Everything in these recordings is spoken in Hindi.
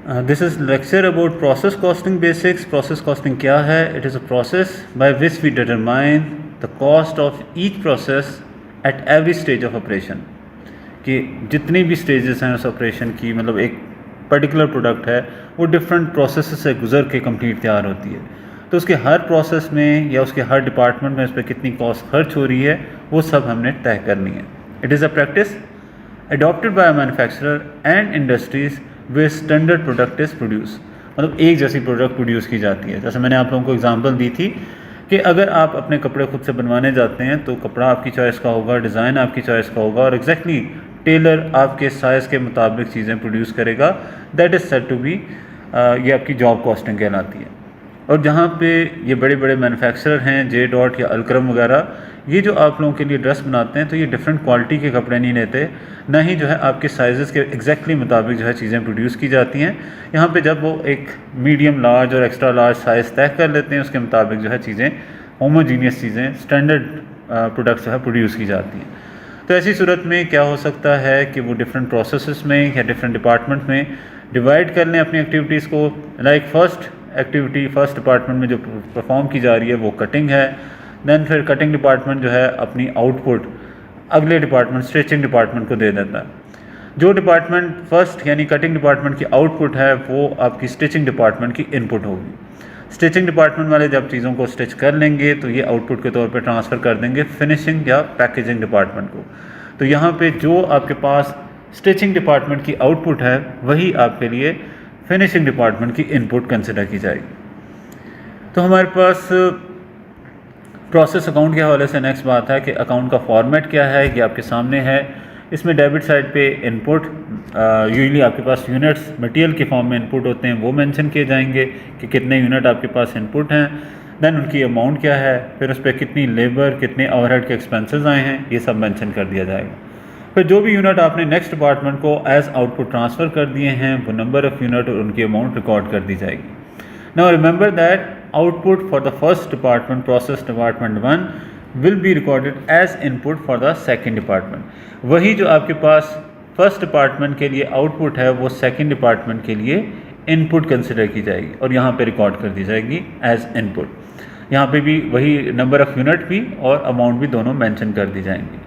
This is lecture about process costing basics. Process costing क्या है? It is a process by which we determine the cost of each process at every stage of operation. कि जितनी भी स्टेजेस हैं उस ऑपरेशन की, मतलब एक पर्टिकुलर प्रोडक्ट है वो डिफरेंट प्रोसेस से गुजर के कंप्लीट तैयार होती है, तो उसके हर प्रोसेस में या उसके हर डिपार्टमेंट में उस पर कितनी कॉस्ट खर्च हो रही है वो सब हमने तय करनी है. It is a practice adopted by a manufacturer and industries where standard product is produced. मतलब एक जैसी प्रोडक्ट प्रोड्यूस की जाती है. जैसे मैंने आप लोगों को एग्जांपल दी थी कि अगर आप अपने कपड़े खुद से बनवाने जाते हैं तो कपड़ा आपकी चॉइस का होगा, डिज़ाइन आपकी चॉइस का होगा और एग्जैक्टली टेलर आपके साइज़ के मुताबिक चीज़ें प्रोड्यूस करेगा. That is said to be, ये आपकी जॉब कॉस्टिंग कहलाती है. और जहाँ पे ये बड़े बड़े मैन्युफैक्चरर हैं, जे डॉट या अलक्रम वगैरह, ये जो आप लोगों के लिए ड्रेस बनाते हैं तो ये डिफरेंट क्वालिटी के कपड़े नहीं लेते, ना ही जो है आपके साइज़ के एग्जैक्टली मुताबिक जो है चीज़ें प्रोड्यूस की जाती हैं. यहाँ पे जब वो एक मीडियम लार्ज और एक्स्ट्रा लार्ज साइज़ तय कर लेते हैं उसके मुताबिक जो है चीज़ें होमोजीनियस चीज़ें स्टैंडर्ड प्रोडक्ट्स जो है प्रोड्यूस की जाती हैं. तो ऐसी सूरत में क्या हो सकता है कि वो डिफरेंट प्रोसेसेस में या डिफरेंट डिपार्टमेंट में डिवाइड कर लें अपनी एक्टिविटीज़ को. Like first activity first department में जो परफॉर्म की जा रही है वो कटिंग है. दैन फिर कटिंग डिपार्टमेंट जो है अपनी आउटपुट अगले डिपार्टमेंट स्टिचिंग डिपार्टमेंट को दे देता है. जो डिपार्टमेंट फर्स्ट यानी कटिंग डिपार्टमेंट की आउटपुट है वो आपकी स्टिचिंग डिपार्टमेंट की इनपुट होगी. स्टिचिंग डिपार्टमेंट वाले जब चीज़ों को स्टिच कर लेंगे तो ये आउटपुट के तौर पे ट्रांसफ़र कर देंगे फिनिशिंग या पैकेजिंग डिपार्टमेंट को. तो यहाँ पे जो आपके पास स्टिचिंग डिपार्टमेंट की आउटपुट है वही आपके लिए फिनिशिंग डिपार्टमेंट की इनपुट कंसिडर की जाएगी. तो हमारे पास प्रोसेस अकाउंट के हवाले से नेक्स्ट बात है कि अकाउंट का फॉर्मेट क्या है, ये आपके सामने है. इसमें डेबिट साइड पे इनपुट यूजुअली आपके पास यूनिट्स मटेरियल के फॉर्म में इनपुट होते हैं, वो मेंशन किए जाएंगे कि कितने यूनिट आपके पास इनपुट हैं. देन उनकी अमाउंट क्या है, फिर उस पर कितनी लेबर कितने ओवरहेड के एक्सपेंसेस आए हैं, ये सब मेंशन कर दिया जाएगा. फिर जो भी यूनिट आपने नेक्स्ट डिपार्टमेंट को एज आउटपुट ट्रांसफ़र कर दिए हैं वो नंबर ऑफ़ यूनिट और उनकी अमाउंट रिकॉर्ड कर दी जाएगी. Now remember that output for the first department process department 1 will be recorded as input for the second department. वही जो आपके पास फर्स्ट डिपार्टमेंट के लिए आउटपुट है वो सेकंड डिपार्टमेंट के लिए इनपुट कंसिडर की जाएगी और यहाँ पे रिकॉर्ड कर दी जाएगी एज इनपुट. यहाँ पे भी वही नंबर ऑफ़ यूनिट भी और अमाउंट भी दोनों मेंशन कर दी जाएंगी.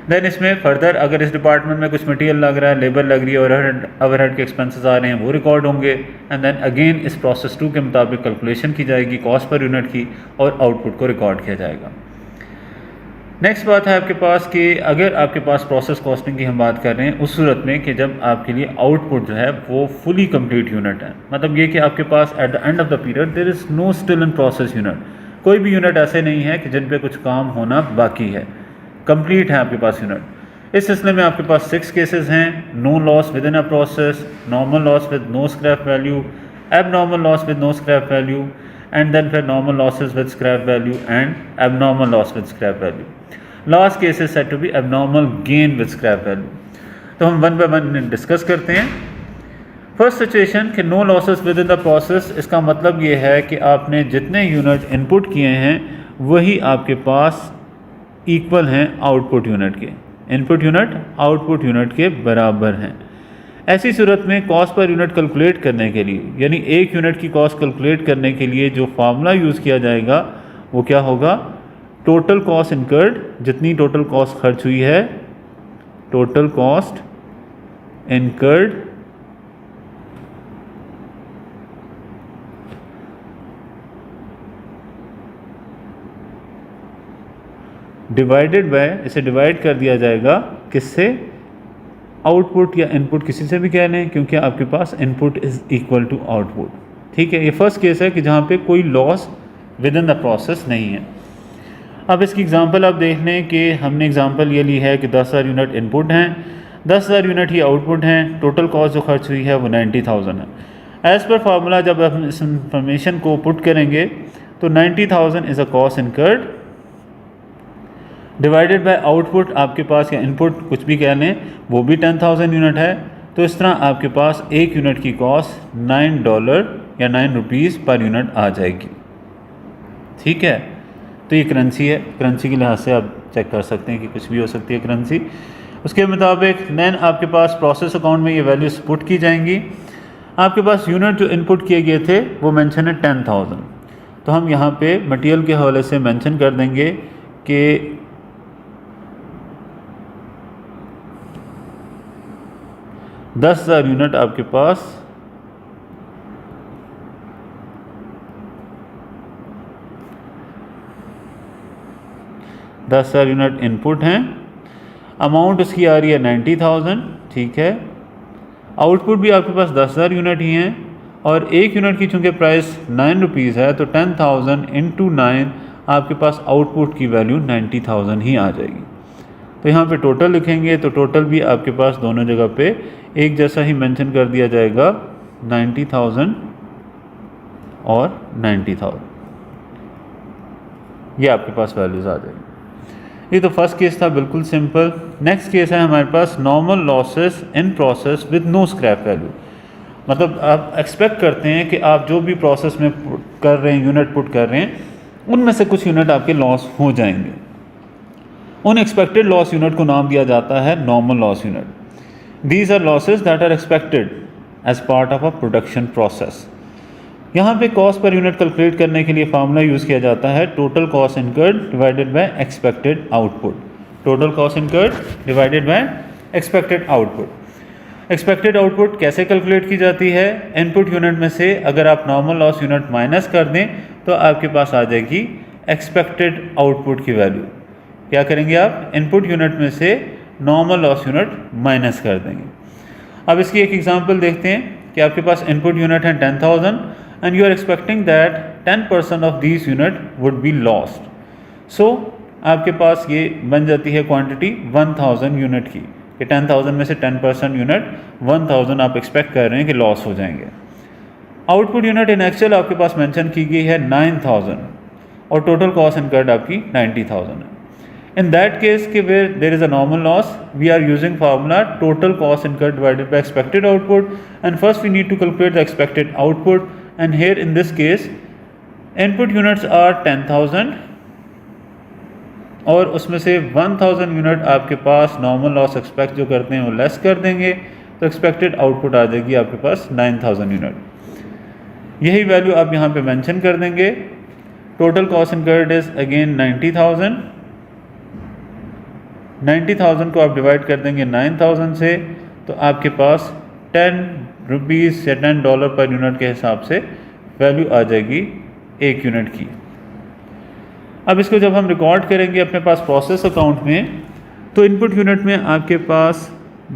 देन इसमें फर्दर अगर इस डिपार्टमेंट में कुछ मटेरियल लग रहा है, लेबर लग रही है और ओवरहेड के एक्सपेंसेस आ रहे हैं वो रिकॉर्ड होंगे. एंड देन अगेन इस प्रोसेस 2 के मुताबिक कैलकुलेशन की जाएगी कॉस्ट पर यूनिट की और आउटपुट को रिकॉर्ड किया जाएगा. नेक्स्ट बात है आपके पास कि अगर आपके पास प्रोसेस कॉस्टिंग की हम बात कर रहे हैं उस सूरत में कि जब आपके लिए आउटपुट जो है वो फुली कंप्लीट यूनिट है, मतलब ये कि आपके पास at the end of the period there is no still in process unit. कोई भी यूनिट ऐसे नहीं है कि जिन पे कुछ काम होना बाकी है, कंप्लीट है आपके पास यूनिट. इस सिलसिले में आपके पास 6 केसेस हैं. No loss within a process, normal loss with no scrap value, abnormal loss with no scrap value and then फिर normal losses with scrap value and abnormal loss with scrap value. Last case is said to be abnormal gain with scrap value. तो हम वन बाय वन डिस्कस करते हैं. फर्स्ट सिचुएशन कि no losses within the process, इसका मतलब ये है कि आपने जितने यूनिट इनपुट किए हैं वही आपके पास इक्वल हैं आउटपुट यूनिट के. इनपुट यूनिट आउटपुट यूनिट के बराबर हैं. ऐसी सूरत में कॉस्ट पर यूनिट कैलकुलेट करने के लिए यानी एक यूनिट की कॉस्ट कैलकुलेट करने के लिए जो फार्मूला यूज़ किया जाएगा वो क्या होगा, टोटल कॉस्ट इनकर्ड, जितनी टोटल कॉस्ट खर्च हुई है, total cost incurred divided by, इसे डिवाइड कर दिया जाएगा किससे, आउटपुट या इनपुट, किसी से भी कह लें क्योंकि आपके पास input is equal to output. ठीक है, ये फर्स्ट केस है कि जहाँ पे कोई loss within the process नहीं है. अब इसकी एग्जांपल आप देख लें कि हमने एग्जांपल ये ली है कि 10,000 यूनिट इनपुट हैं, 10,000 यूनिट ही आउटपुट हैं. टोटल कॉस्ट जो खर्च हुई है वो 90,000 है. एज़ पर फार्मूला जब हम इस इंफॉर्मेशन को पुट करेंगे तो 90,000 is a cost incurred divided by output, आपके पास या इनपुट कुछ भी कह लें वो भी 10,000 यूनिट है. तो इस तरह आपके पास एक यूनिट की कॉस्ट $9 या 9 रुपीज़ पर यूनिट आ जाएगी. ठीक है, तो ये करेंसी है. करेंसी के लिहाज से आप चेक कर सकते हैं कि कुछ भी हो सकती है करेंसी. उसके मुताबिक दैन आपके पास प्रोसेस अकाउंट में ये वैल्यूज़ पुट की जाएंगी. आपके पास यूनिट जो इनपुट किए गए थे वो मेंशन है 10,000, तो हम यहाँ पे मटेरियल के हवाले से मेंशन कर देंगे कि 10,000 यूनिट आपके पास यूनिट इनपुट हैं, अमाउंट उसकी आ रही है 90,000, ठीक है। आउटपुट भी आपके पास 10,000 यूनिट ही हैं और एक यूनिट की चूँकि प्राइस 9 रुपीज़ है तो 10,000 इंटू 9 आपके पास आउटपुट की वैल्यू 90,000 ही आ जाएगी। तो यहाँ पे टोटल लिखेंगे तो टोटल भी आपके पास दोनों जगह पे एक जैसा ही मेंशन कर दिया जाएगा, 90,000 और 90,000, ये आपके पास वैल्यूज़ आ जाएगी। ये तो फर्स्ट केस था, बिल्कुल सिंपल। नेक्स्ट केस है हमारे पास normal losses in process with no scrap value. मतलब आप एक्सपेक्ट करते हैं कि आप जो भी प्रोसेस में कर रहे हैं, यूनिट पुट कर रहे हैं, उनमें से कुछ यूनिट आपके लॉस हो जाएंगे। उन एक्सपेक्टेड लॉस यूनिट को नाम दिया जाता है normal loss unit. These are losses that are expected as part of a production process. यहाँ पे कॉस्ट पर यूनिट कैलकुलेट करने के लिए फार्मूला यूज़ किया जाता है total cost incurred divided by expected output. Total cost incurred divided by expected output. Expected output कैसे कैलकुलेट की जाती है? इनपुट यूनिट में से अगर आप नॉर्मल लॉस यूनिट माइनस कर दें तो आपके पास आ जाएगी एक्सपेक्टेड आउटपुट की वैल्यू। क्या करेंगे आप? इनपुट यूनिट में से नॉर्मल लॉस यूनिट माइनस कर देंगे। अब इसकी एक एग्जांपल देखते हैं कि आपके पास इनपुट यूनिट है 10,000 and you are expecting that 10% of these unit would be lost. So आपके पास ये बन जाती है क्वांटिटी 1000 यूनिट की, कि 10,000 में से 10% यूनिट 1000 आप एक्सपेक्ट कर रहे हैं कि लॉस हो जाएंगे। आउटपुट यूनिट इन एक्चुअल आपके पास मेंशन की गई है 9000 और टोटल कॉस्ट इनकर्ड आपकी 90,000 है। In that case कि where there is a normal loss, we are using formula total cost incurred divided by expected output, and first we need to calculate the expected output, and here in this case input units are 10,000 और उसमें से 1000 यूनिट आपके पास नॉर्मल लॉस एक्सपेक्ट जो करते हैं वो लेस कर देंगे, तो एक्सपेक्टेड आउटपुट आ जाएगी आपके पास 9000 यूनिट। यही वैल्यू आप यहाँ पे मेंशन कर देंगे। Total cost incurred is again 90,000। 90,000 को आप डिवाइड कर देंगे 9,000 से, तो आपके पास 10 रुपीज़ या $10 पर यूनिट के हिसाब से वैल्यू आ जाएगी एक यूनिट की। अब इसको जब हम रिकॉर्ड करेंगे अपने पास प्रोसेस अकाउंट में, तो इनपुट यूनिट में आपके पास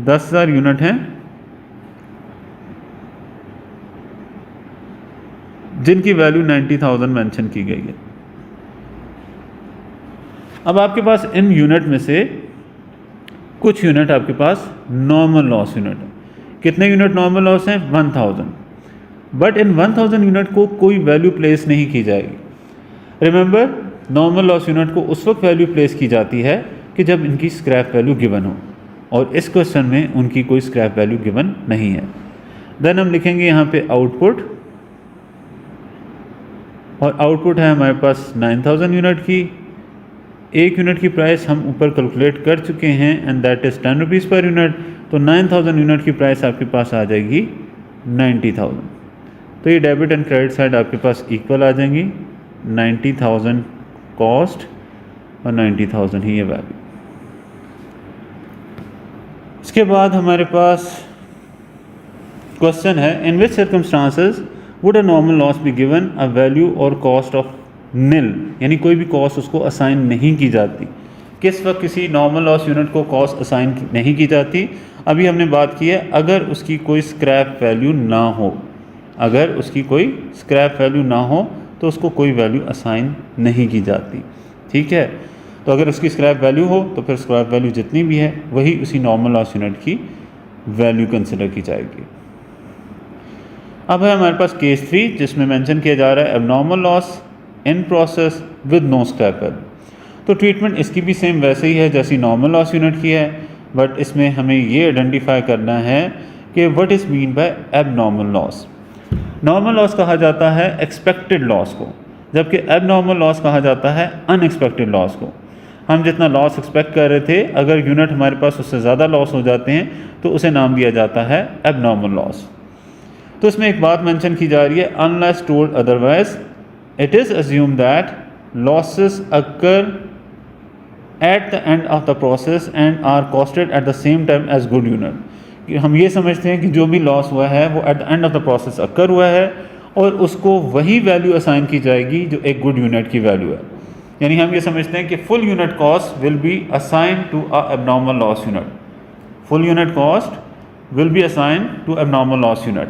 10,000 यूनिट हैं जिनकी वैल्यू 90,000 मेंशन की गई है। अब आपके पास इन यूनिट में से कुछ यूनिट आपके पास नॉर्मल लॉस यूनिट है। कितने यूनिट नॉर्मल लॉस हैं? 1000। बट इन 1000 यूनिट को कोई वैल्यू प्लेस नहीं की जाएगी। रिमेंबर, नॉर्मल लॉस यूनिट को उस वक्त वैल्यू प्लेस की जाती है कि जब इनकी स्क्रैप वैल्यू गिवन हो, और इस क्वेश्चन में उनकी कोई स्क्रैप वैल्यू गिवन नहीं है। देन हम लिखेंगे यहाँ पे आउटपुट, और आउटपुट है हमारे पास 9000 यूनिट की। एक यूनिट की प्राइस हम ऊपर कैलकुलेट कर चुके हैं एंड दैट इज़ 10 रुपीज़ पर यूनिट, तो 9000 यूनिट की प्राइस आपके पास आ जाएगी 90,000। तो ये डेबिट एंड क्रेडिट साइड आपके पास इक्वल आ जाएंगी, 90,000 कॉस्ट और 90,000 ही ये वैल्यू। इसके बाद हमारे पास क्वेश्चन है, in which circumstances would a normal loss be given a value और कॉस्ट ऑफ निल, यानी कोई भी कॉस्ट उसको असाइन नहीं की जाती। किस वक्त किसी नॉर्मल लॉस यूनिट को कॉस्ट असाइन नहीं की जाती? अभी हमने बात की है अगर उसकी कोई स्क्रैप वैल्यू ना हो। अगर उसकी कोई स्क्रैप वैल्यू ना हो तो उसको कोई वैल्यू असाइन नहीं की जाती, ठीक है। तो अगर उसकी स्क्रैप वैल्यू हो तो फिर स्क्रैप वैल्यू जितनी भी है वही उसी नॉर्मल लॉस यूनिट की वैल्यू कंसिडर की जाएगी। अब है हमारे पास केस 3 जिसमें मेंशन किया जा रहा है abnormal loss in process with no scrap value. तो ट्रीटमेंट इसकी भी सेम वैसे ही है जैसी नॉर्मल लॉस यूनिट की है, बट इसमें हमें ये आइडेंटिफाई करना है कि what is mean by abnormal loss. Normal loss कहा जाता है एक्सपेक्टेड लॉस को, जबकि एबनॉर्मल लॉस कहा जाता है अनएक्सपेक्टेड लॉस को। हम जितना लॉस एक्सपेक्ट कर रहे थे, अगर यूनिट हमारे पास उससे ज़्यादा लॉस हो जाते हैं तो उसे नाम दिया जाता है एबनॉर्मल लॉस। तो इसमें एक बात मेंशन की जा रही है, unless told otherwise it is assume that losses occur at the end of the process and are costed at the same time as good unit. हम ये समझते हैं कि जो भी लॉस हुआ है वो eight the end of the process अकर हुआ है और उसको वही वैल्यू असाइन की जाएगी जो एक गुड यूनिट की वैल्यू है। यानी हम ये समझते हैं कि full unit cost will be assign to a abnormal loss unit, full unit cost will be assign to abnormal loss unit.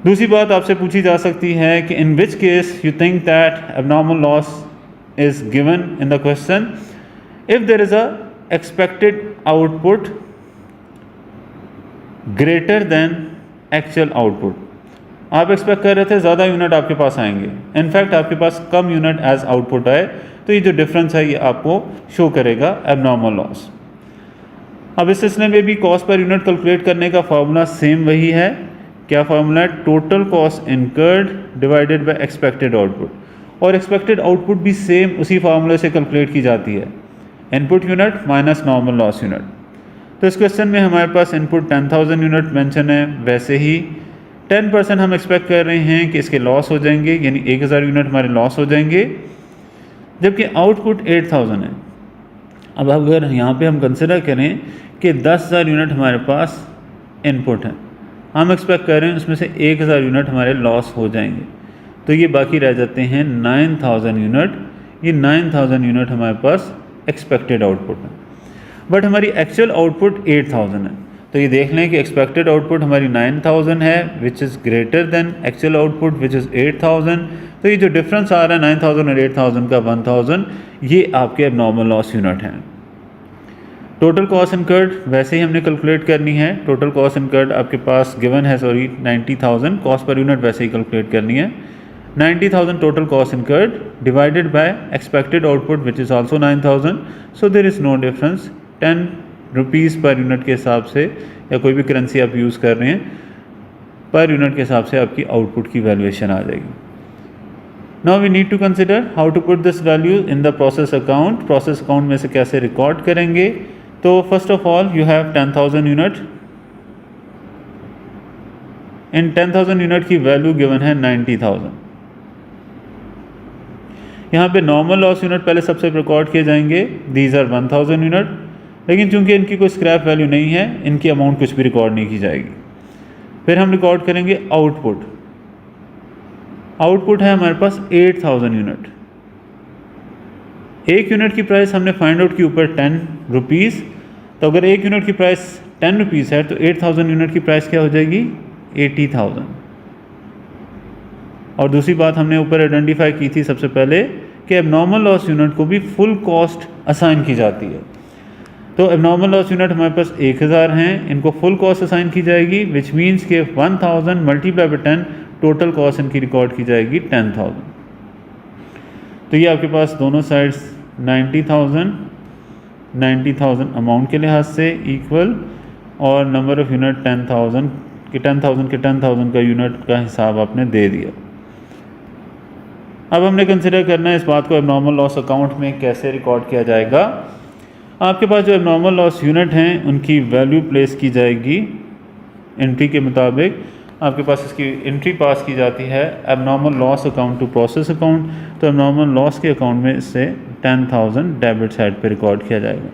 दूसरी बात आपसे पूछी जा सकती है कि in which case you think that abnormal loss is given in the question if there is a expected output greater than actual output। आप एक्सपेक्ट कर रहे थे ज़्यादा यूनिट आपके पास आएंगे, इनफैक्ट आपके पास कम यूनिट एज आउटपुट आए, तो ये जो डिफरेंस है ये आपको शो करेगा एबनॉर्मल लॉस। अब इस सिलसिले में भी कॉस्ट पर यूनिट कैलकुलेट करने का फार्मूला सेम वही है। क्या फार्मूला है? Total cost incurred divided by expected output, और एक्सपेक्टेड आउटपुट भी सेम उसी फार्मूले से कैलकुलेट की जाती है, input unit minus normal loss unit. तो इस क्वेश्चन में हमारे पास इनपुट 10,000 यूनिट मेंशन है, वैसे ही 10% हम एक्सपेक्ट कर रहे हैं कि इसके लॉस हो जाएंगे, यानी 1000 यूनिट हमारे लॉस हो जाएंगे, जबकि आउटपुट 8000 है। अब अगर यहाँ पे हम कंसिडर करें कि 10,000 यूनिट हमारे पास इनपुट है, हम एक्सपेक्ट कर रहे हैं उसमें से 1000 यूनिट हमारे लॉस हो जाएंगे, तो ये बाकी रह जाते हैं 9000 यूनिट। ये 9000 यूनिट हमारे पास एक्सपेक्टेड आउटपुट है, बट हमारी एक्चुअल आउटपुट 8000 है। तो ये देख लें कि एक्सपेक्टेड आउटपुट हमारी 9000 है which is greater than actual output which is 8000। तो ये जो डिफरेंस आ रहा है 9000 और 8000 का 1000, ये आपके नॉर्मल लॉस यूनिट हैं। टोटल कॉस्ट इनकर्ड वैसे ही हमने कैलकुलेट करनी है। टोटल कॉस्ट इनकर्ड आपके पास गिवन है, सॉरी 90,000, कॉस्ट पर यूनिट वैसे ही कैलकुलेट करनी है। 90,000 total cost incurred divided by expected output which is also 9,000, so there is no difference। 10 rupees per unit के हिसाब से या कोई भी करेंसी आप यूज़ कर रहे हैं, पर यूनिट के हिसाब से आपकी आउटपुट की वैल्यूएशन आ जाएगी। Now we need to consider how to put this value in the process account. Process account में से कैसे रिकॉर्ड करेंगे? तो first of all you have 10,000 unit, इन 10,000 यूनिट की वैल्यू गिवन है 90,000। यहाँ पे नॉर्मल लॉस यूनिट पहले सबसे रिकॉर्ड किए जाएंगे, दीज आर 1000 यूनिट, लेकिन चूंकि इनकी कोई स्क्रैप वैल्यू नहीं है, इनकी अमाउंट कुछ भी रिकॉर्ड नहीं की जाएगी। फिर हम रिकॉर्ड करेंगे आउटपुट। आउटपुट है हमारे पास 8000 यूनिट। एक यूनिट की प्राइस हमने फाइंड आउट की ऊपर 10 रुपीज़, तो अगर एक यूनिट की प्राइस 10 रुपीज़ है तो 8000 यूनिट की प्राइस क्या हो जाएगी? 80,000। और दूसरी बात हमने ऊपर आइडेंटिफाई की थी सबसे पहले कि एबनॉर्मल लॉस यूनिट को भी फुल कॉस्ट असाइन की जाती है। तो एबनॉर्मल लॉस यूनिट हमारे पास 1000 हैं, इनको फुल कॉस्ट असाइन की जाएगी, विच मीन्स के 1000 मल्टीप्लाई बाई 10 टोटल कॉस्ट इनकी रिकॉर्ड की जाएगी 10,000। तो ये आपके पास दोनों साइड्स 90,000 अमाउंट के लिहाज से इक्वल, और नंबर ऑफ़ यूनिट 10,000 के 10,000 का यूनिट का हिसाब आपने दे दिया। अब हमने कंसिडर करना है इस बात को एबनॉर्मल लॉस अकाउंट में कैसे रिकॉर्ड किया जाएगा। आपके पास जो एबनॉर्मल लॉस यूनिट हैं उनकी वैल्यू प्लेस की जाएगी एंट्री के मुताबिक। आपके पास इसकी एंट्री पास की जाती है abnormal loss account to process account. तो एबनॉर्मल लॉस के अकाउंट में से 10,000 डेबिट साइड पे रिकॉर्ड किया जाएगा,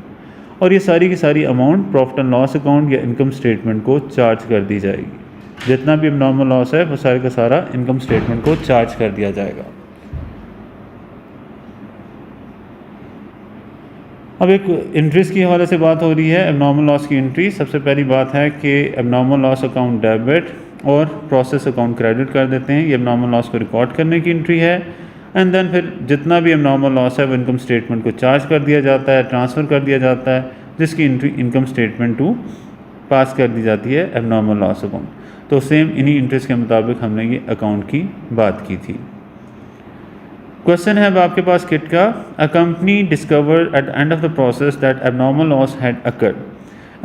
और ये सारी की सारी amount profit and loss account या इनकम स्टेटमेंट को चार्ज कर दी जाएगी। जितना भी एबनॉर्मल लॉस है वो सारे का सारा इनकम स्टेटमेंट को चार्ज कर दिया जाएगा। अब एक एंट्रीज की हवाले से बात हो रही है, एबनॉर्मल लॉस की एंट्री। सबसे पहली बात है कि एबनॉर्मल लॉस अकाउंट डेबिट और प्रोसेस अकाउंट क्रेडिट कर देते हैं। ये एबनॉर्मल लॉस को रिकॉर्ड करने की एंट्री है, एंड देन फिर जितना भी एबनॉर्मल लॉस है वो इनकम स्टेटमेंट को चार्ज कर दिया जाता है, ट्रांसफ़र कर दिया जाता है, जिसकी एंट्री इनकम स्टेटमेंट टू पास कर दी जाती है एबनॉर्मल लॉस अकाउंट। तो सेम इन्हीं एंट्रीज के मुताबिक हमने ये अकाउंट की बात की थी। क्वेश्चन है अब आपके पास किट का, a company discovered at the end of the process that abnormal loss had occurred,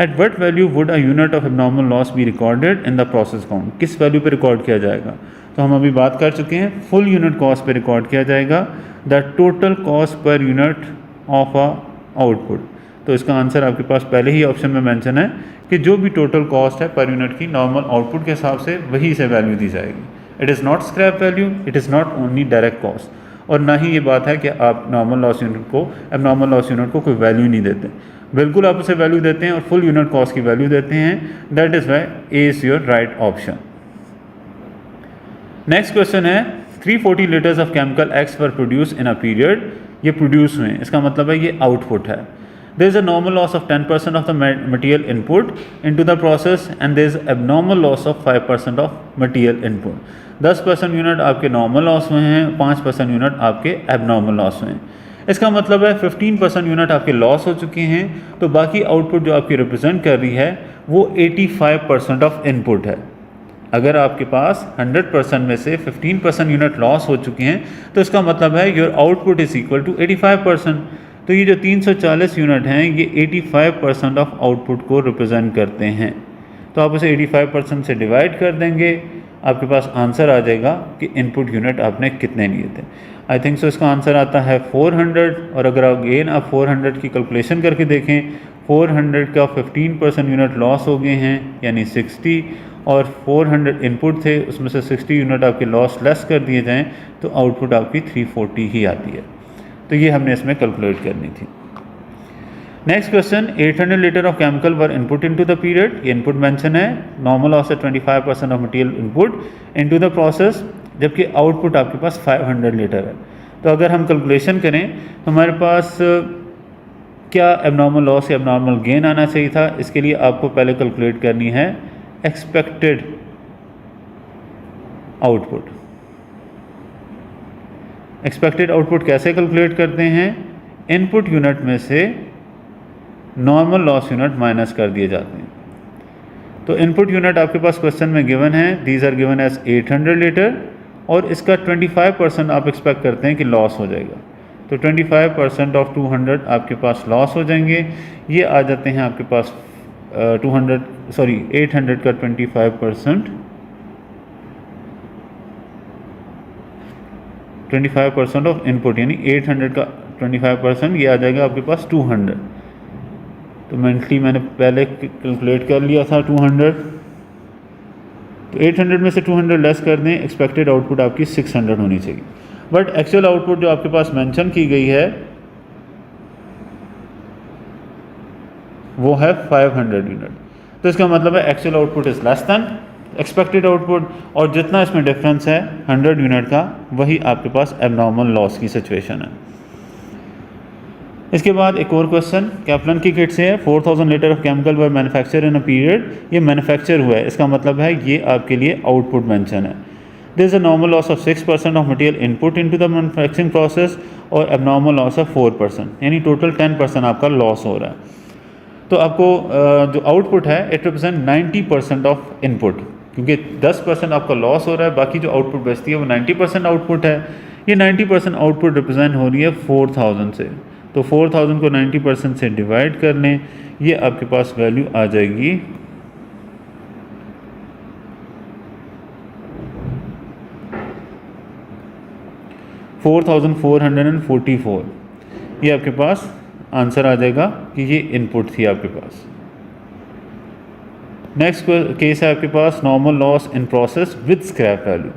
at what value would a unit of abnormal loss be recorded in the process account. किस वैल्यू पे रिकॉर्ड किया जाएगा? तो हम अभी बात कर चुके हैं, फुल यूनिट कॉस्ट पे रिकॉर्ड किया जाएगा, the total cost per unit of a output. तो इसका आंसर आपके पास पहले ही ऑप्शन में मेंशन है कि जो भी टोटल कॉस्ट है पर यूनिट की नॉर्मल आउटपुट के हिसाब से वही से वैल्यू दी जाएगी। It is not scrap value, it is not only direct cost. और ना ही ये बात है कि आप नॉर्मल लॉस यूनिट को एबनॉर्मल लॉस यूनिट को कोई वैल्यू नहीं देते, बिल्कुल आप उसे वैल्यू देते हैं और फुल यूनिट कॉस्ट की वैल्यू देते हैं। That is why A is your right option. Next question है 340 litres of chemical X were produce in a period. ये प्रोड्यूस हुए, इसका मतलब है ये आउटपुट है। There is a normal loss of 10% of the material input into the process and there is abnormal loss of 5% of material input. 10% unit आपके नॉर्मल लॉस हुए हैं, 5% यूनिट आपके एबनॉर्मल लॉस हुए हैं। इसका मतलब है 15% यूनिट आपके लॉस हो चुके हैं, तो बाकी आउटपुट जो आपकी रिप्रेजेंट कर रही है वो 85% ऑफ इनपुट है। अगर आपके पास 100% में से 15% यूनिट लॉस हो चुके हैं तो इसका मतलब है your output is equal to 85%। तो ये जो 340 यूनिट हैं ये 85% ऑफ आउटपुट को रिप्रेजेंट करते हैं। तो आप उसे 85% से डिवाइड कर देंगे, आपके पास आंसर आ जाएगा कि इनपुट यूनिट आपने कितने लिए थे। आई थिंक सो इसका आंसर आता है 400। और अगर अगेन आप 400 की कैलकुलेशन करके देखें, 400 का 15% यूनिट लॉस हो गए हैं यानी 60, और 400 इनपुट थे उसमें से 60 यूनिट आपके लॉस लेस कर दिए जाएं तो आउटपुट आपकी 340 ही आती है। तो ये हमने इसमें कैलकुलेट करनी थी। Next question 800 litre of chemical were input into the period. ये इनपुट मेंशन है, नॉर्मल लॉस है 25% of material input into the process, जबकि आउटपुट आपके पास 500 लीटर है। तो अगर हम कैलकुलेशन करें तो हमारे पास क्या एबनॉर्मल लॉस या एबनॉर्मल गेन आना चाहिए था। इसके लिए आपको पहले कैलकुलेट करनी है एक्सपेक्टेड आउटपुट। एक्सपेक्टेड आउटपुट कैसे कैलकुलेट करते हैं, इनपुट यूनिट में से नॉर्मल लॉस यूनिट माइनस कर दिए जाते हैं। तो इनपुट यूनिट आपके पास क्वेश्चन में गिवन है, these are given as 800 litre, और इसका 25% आप एक्सपेक्ट करते हैं कि लॉस हो जाएगा। तो 25% ऑफ 200 आपके पास लॉस हो जाएंगे। ये आ जाते हैं आपके पास 800 का 25% ऑफ इनपुट, यानी 800 का 25% ये आ जाएगा आपके पास 200। तो मेंटली मैंने पहले कैलकुलेट कर लिया था 200। तो 800 में से 200 लेस कर दें, एक्सपेक्टेड आउटपुट आपकी 600 होनी चाहिए। बट एक्चुअल आउटपुट जो आपके पास मेंशन की गई है वो है 500 यूनिट। तो इसका मतलब है actual output is less than expected output, और जितना इसमें डिफरेंस है 100 यूनिट का, वही आपके पास एबनॉर्मल लॉस की सिचुएशन है। इसके बाद एक और क्वेश्चन कैप्लन की किट से है, 4000 litre of chemical were manufacture in a period. ये मैन्युफैक्चर हुआ है, इसका मतलब है ये आपके लिए आउटपुट मेंशन है। There is a normal loss of 6% of material input into the manufacturing process और एबनॉर्मल लॉस ऑफ 4%, यानी टोटल 10% आपका लॉस हो रहा है। तो आपको जो आउटपुट है इट रिप्रेजेंट 90% ऑफ इनपुट, क्योंकि 10% आपका लॉस हो रहा है, बाकी जो आउटपुट बचती है वो 90% आउटपुट है। ये 90% आउटपुट रिप्रेजेंट हो रही है 4000 से। तो 4000 को 90% से डिवाइड कर लें, ये आपके पास वैल्यू आ जाएगी 4444। ये आपके पास आंसर आ जाएगा कि ये इनपुट थी आपके पास। नेक्स्ट केस है आपके पास normal loss in process with scrap value.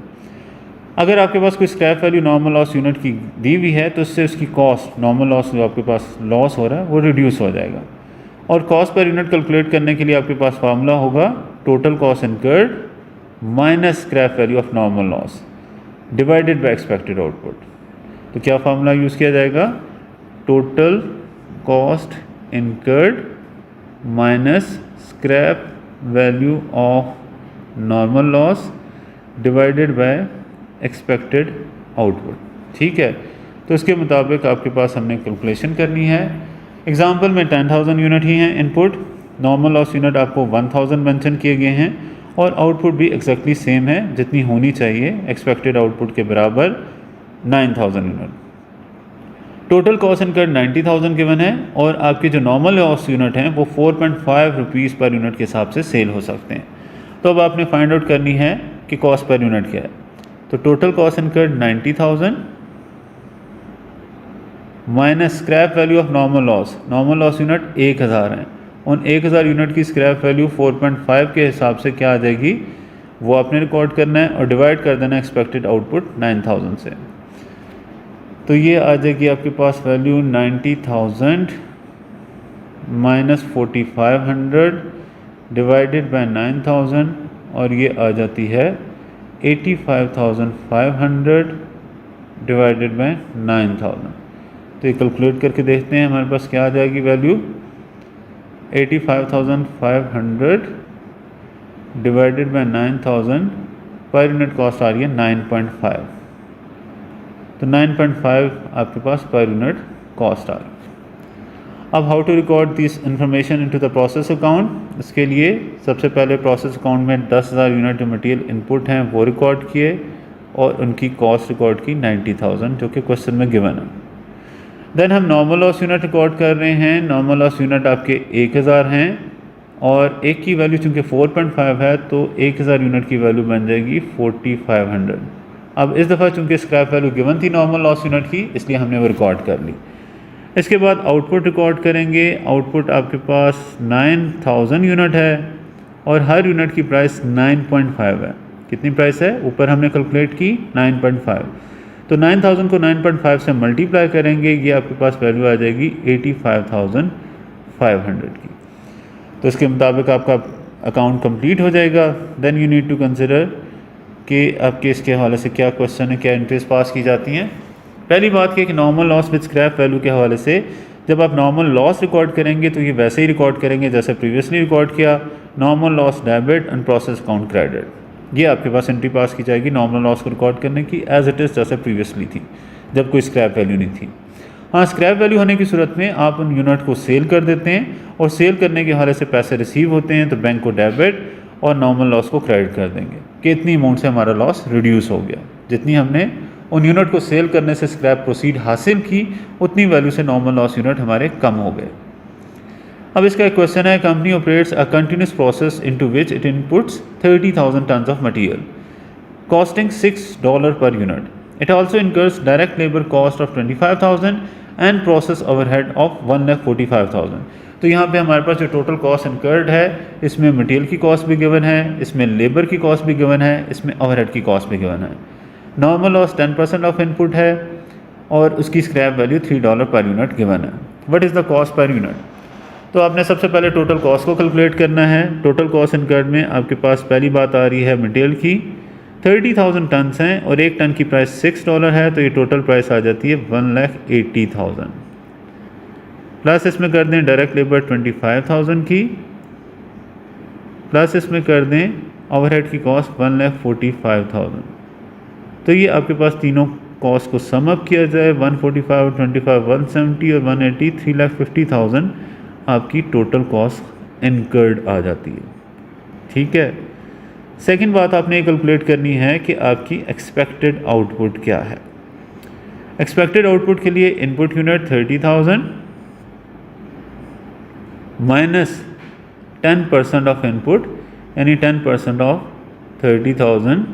अगर आपके पास कोई scrap value normal loss unit की दी हुई है तो उससे उसकी कॉस्ट, नॉर्मल लॉस जो आपके पास लॉस हो रहा है वो रिड्यूस हो जाएगा। और कॉस्ट पर यूनिट कैलकुलेट करने के लिए आपके पास फार्मूला होगा total cost incurred minus scrap value of normal loss divided by expected output. तो क्या फार्मूला यूज़ किया जाएगा, total cost incurred minus scrap value of normal loss divided by expected output. ठीक है, तो इसके मुताबिक आपके पास हमने कैलकुलेशन करनी है। एग्जांपल में 10,000 यूनिट ही हैं इनपुट, नॉर्मल लॉस यूनिट आपको 1000 मेंशन किए गए हैं, और आउटपुट भी एक्जैक्टली सेम है जितनी होनी चाहिए एक्सपेक्टेड आउटपुट के बराबर 9000 unit. Total cost incurred 90,000 given है, और आपकी जो नॉर्मल लॉस यूनिट हैं वो 4.5 रुपीज़ पर यूनिट के हिसाब से सेल हो सकते हैं। तो अब आपने फाइंड आउट करनी है कि कॉस्ट पर यूनिट क्या है। तो total cost incurred 90,000 minus scrap value of normal loss unit 1000 हैं। उन 1000 यूनिट की स्क्रैप वैल्यू 4.5 के हिसाब से क्या आ जाएगी, वो आपने रिकॉर्ड करना है और डिवाइड कर देना एक्सपेक्टेड आउटपुट 9000 से। तो ये आ जाएगी आपके पास वैल्यू 90,000 माइनस 4500 डिवाइडेड बाय 9000 और ये आ जाती है 85,500 डिवाइडेड बाय 9000। तो ये कैलकुलेट करके देखते हैं हमारे पास क्या आ जाएगी value, 85,500 divided by 9000 per unit cost आ रही है 9.5। तो 9.5 आपके पास पर यूनिट कॉस्ट आ रही है। अब how to record this information into the process account. इसके लिए सबसे पहले प्रोसेस अकाउंट में 10,000 यूनिट जो मटेरियल इनपुट हैं वो रिकॉर्ड किए और उनकी कॉस्ट रिकॉर्ड की 90,000 जो कि क्वेश्चन में गिवन है। देन हम नॉर्मल लॉस यूनिट रिकॉर्ड कर रहे हैं। नॉर्मल लॉस यूनिट आपके 1000 हैं और एक की वैल्यू चूँकि 4.5 है तो 1000 यूनिट की वैल्यू बन जाएगी 4500। अब इस दफ़ा चूँकि स्क्रैप वैल्यू गिवन थी नॉर्मल लॉस यूनिट की, इसलिए हमने वो रिकॉर्ड कर ली। इसके बाद आउटपुट रिकॉर्ड करेंगे। आउटपुट आपके पास 9000 यूनिट है और हर यूनिट की प्राइस 9.5 है। कितनी प्राइस है ऊपर हमने कैलकुलेट की 9.5। तो 9000 को 9.5 से मल्टीप्लाई करेंगे, ये आपके पास वैल्यू आ जाएगी 85,500 की। तो इसके मुताबिक आपका अकाउंट कंप्लीट हो जाएगा। Then you need to consider कि आपके इसके हवाले से क्या क्वेश्चन है, क्या एंट्रीज पास की जाती हैं। पहली बात कि normal loss with scrap value के हवाले से जब आप नॉर्मल लॉस रिकॉर्ड करेंगे तो ये वैसे ही रिकॉर्ड करेंगे जैसे प्रीवियसली रिकॉर्ड किया, normal loss debit and process account credit. ये आपके पास एंट्री पास की जाएगी नॉर्मल लॉस को रिकॉर्ड करने की एज इट इज़ जैसे प्रीवियसली थी जब कोई स्क्रैप वैल्यू नहीं थी। हाँ, स्क्रैप वैल्यू होने की सूरत में आप उन यूनिट को सेल कर देते हैं और सेल करने के हवाले से पैसे रिसीव होते हैं तो बैंक को डेबिट और नॉर्मल लॉस को क्रेडिट कर देंगे कि इतनी अमाउंट से हमारा लॉस रिड्यूस हो गया। जितनी हमने उन यूनिट को सेल करने से स्क्रैप प्रोसीड हासिल की उतनी वैल्यू से नॉर्मल लॉस यूनिट हमारे कम हो गए। अब इसका एक क्वेश्चन है, company operates a continuous process into which it inputs 30,000 tons of material costing $6 per unit. It also incurs direct labour cost of 25,000 and process overhead of 1,45,000। तो यहाँ पे हमारे पास जो टोटल कॉस्ट इनकर्ड है इसमें मटेरियल की कॉस्ट भी गिवन है, इसमें लेबर की कॉस्ट भी गिवन है, इसमें ओवरहेड की कॉस्ट भी गिवन है। नॉर्मल लॉस 10% ऑफ इनपुट है और उसकी scrap value $3 per unit given है। What is the cost per unit? तो आपने सबसे पहले टोटल कॉस्ट को कैलकुलेट करना है। टोटल कॉस्ट इनकर्ड में आपके पास पहली बात आ रही है मटेरियल की 30,000 टन्स हैं और एक टन की प्राइस $6 है तो ये टोटल प्राइस आ जाती है 1,80,000। प्लस इसमें कर दें डायरेक्ट लेबर 25,000 की, प्लस इसमें कर दें ओवरहेड की कॉस्ट 1,45,000। तो ये आपके पास तीनों कॉस्ट को सम अप किया जाए 145, 25, 170 और 180, 3,50,000 आपकी टोटल कॉस्ट इनकर्ड आ जाती है। ठीक है। सेकंड बात आपने कैलकुलेट करनी है कि आपकी एक्सपेक्टेड आउटपुट क्या है। एक्सपेक्टेड आउटपुट के लिए input unit 30,000 minus 10% of input यानी 10% ऑफ 30,000,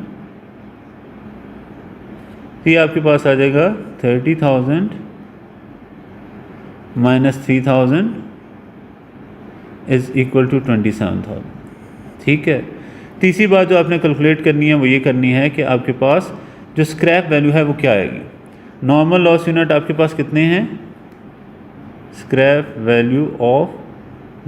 ये आपके पास आ जाएगा 30,000 माइनस 3,000 इज इक्वल टू 27,000। ठीक है। तीसरी बात जो आपने कैलकुलेट करनी है वो ये करनी है कि आपके पास जो स्क्रैप वैल्यू है वो क्या आएगी। नॉर्मल लॉस यूनिट आपके पास कितने हैं, scrap value of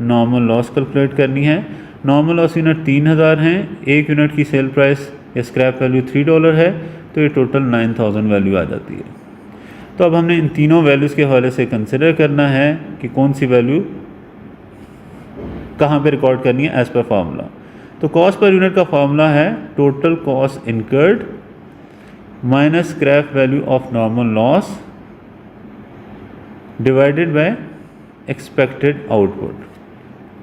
normal loss calculate करनी है। नॉर्मल लॉस यूनिट 3,000 हैं, एक यूनिट की सेल प्राइस या स्क्रैप वैल्यू $3 है तो ये टोटल 9,000 वैल्यू आ जाती है। तो अब हमने इन तीनों वैल्यूज़ के हवाले से कंसिडर करना है कि कौन सी वैल्यू कहाँ पे रिकॉर्ड करनी है एज़ पर फार्मूला। तो कॉस्ट पर यूनिट का फार्मूला है total cost incurred minus scrap value of normal loss divided by expected output.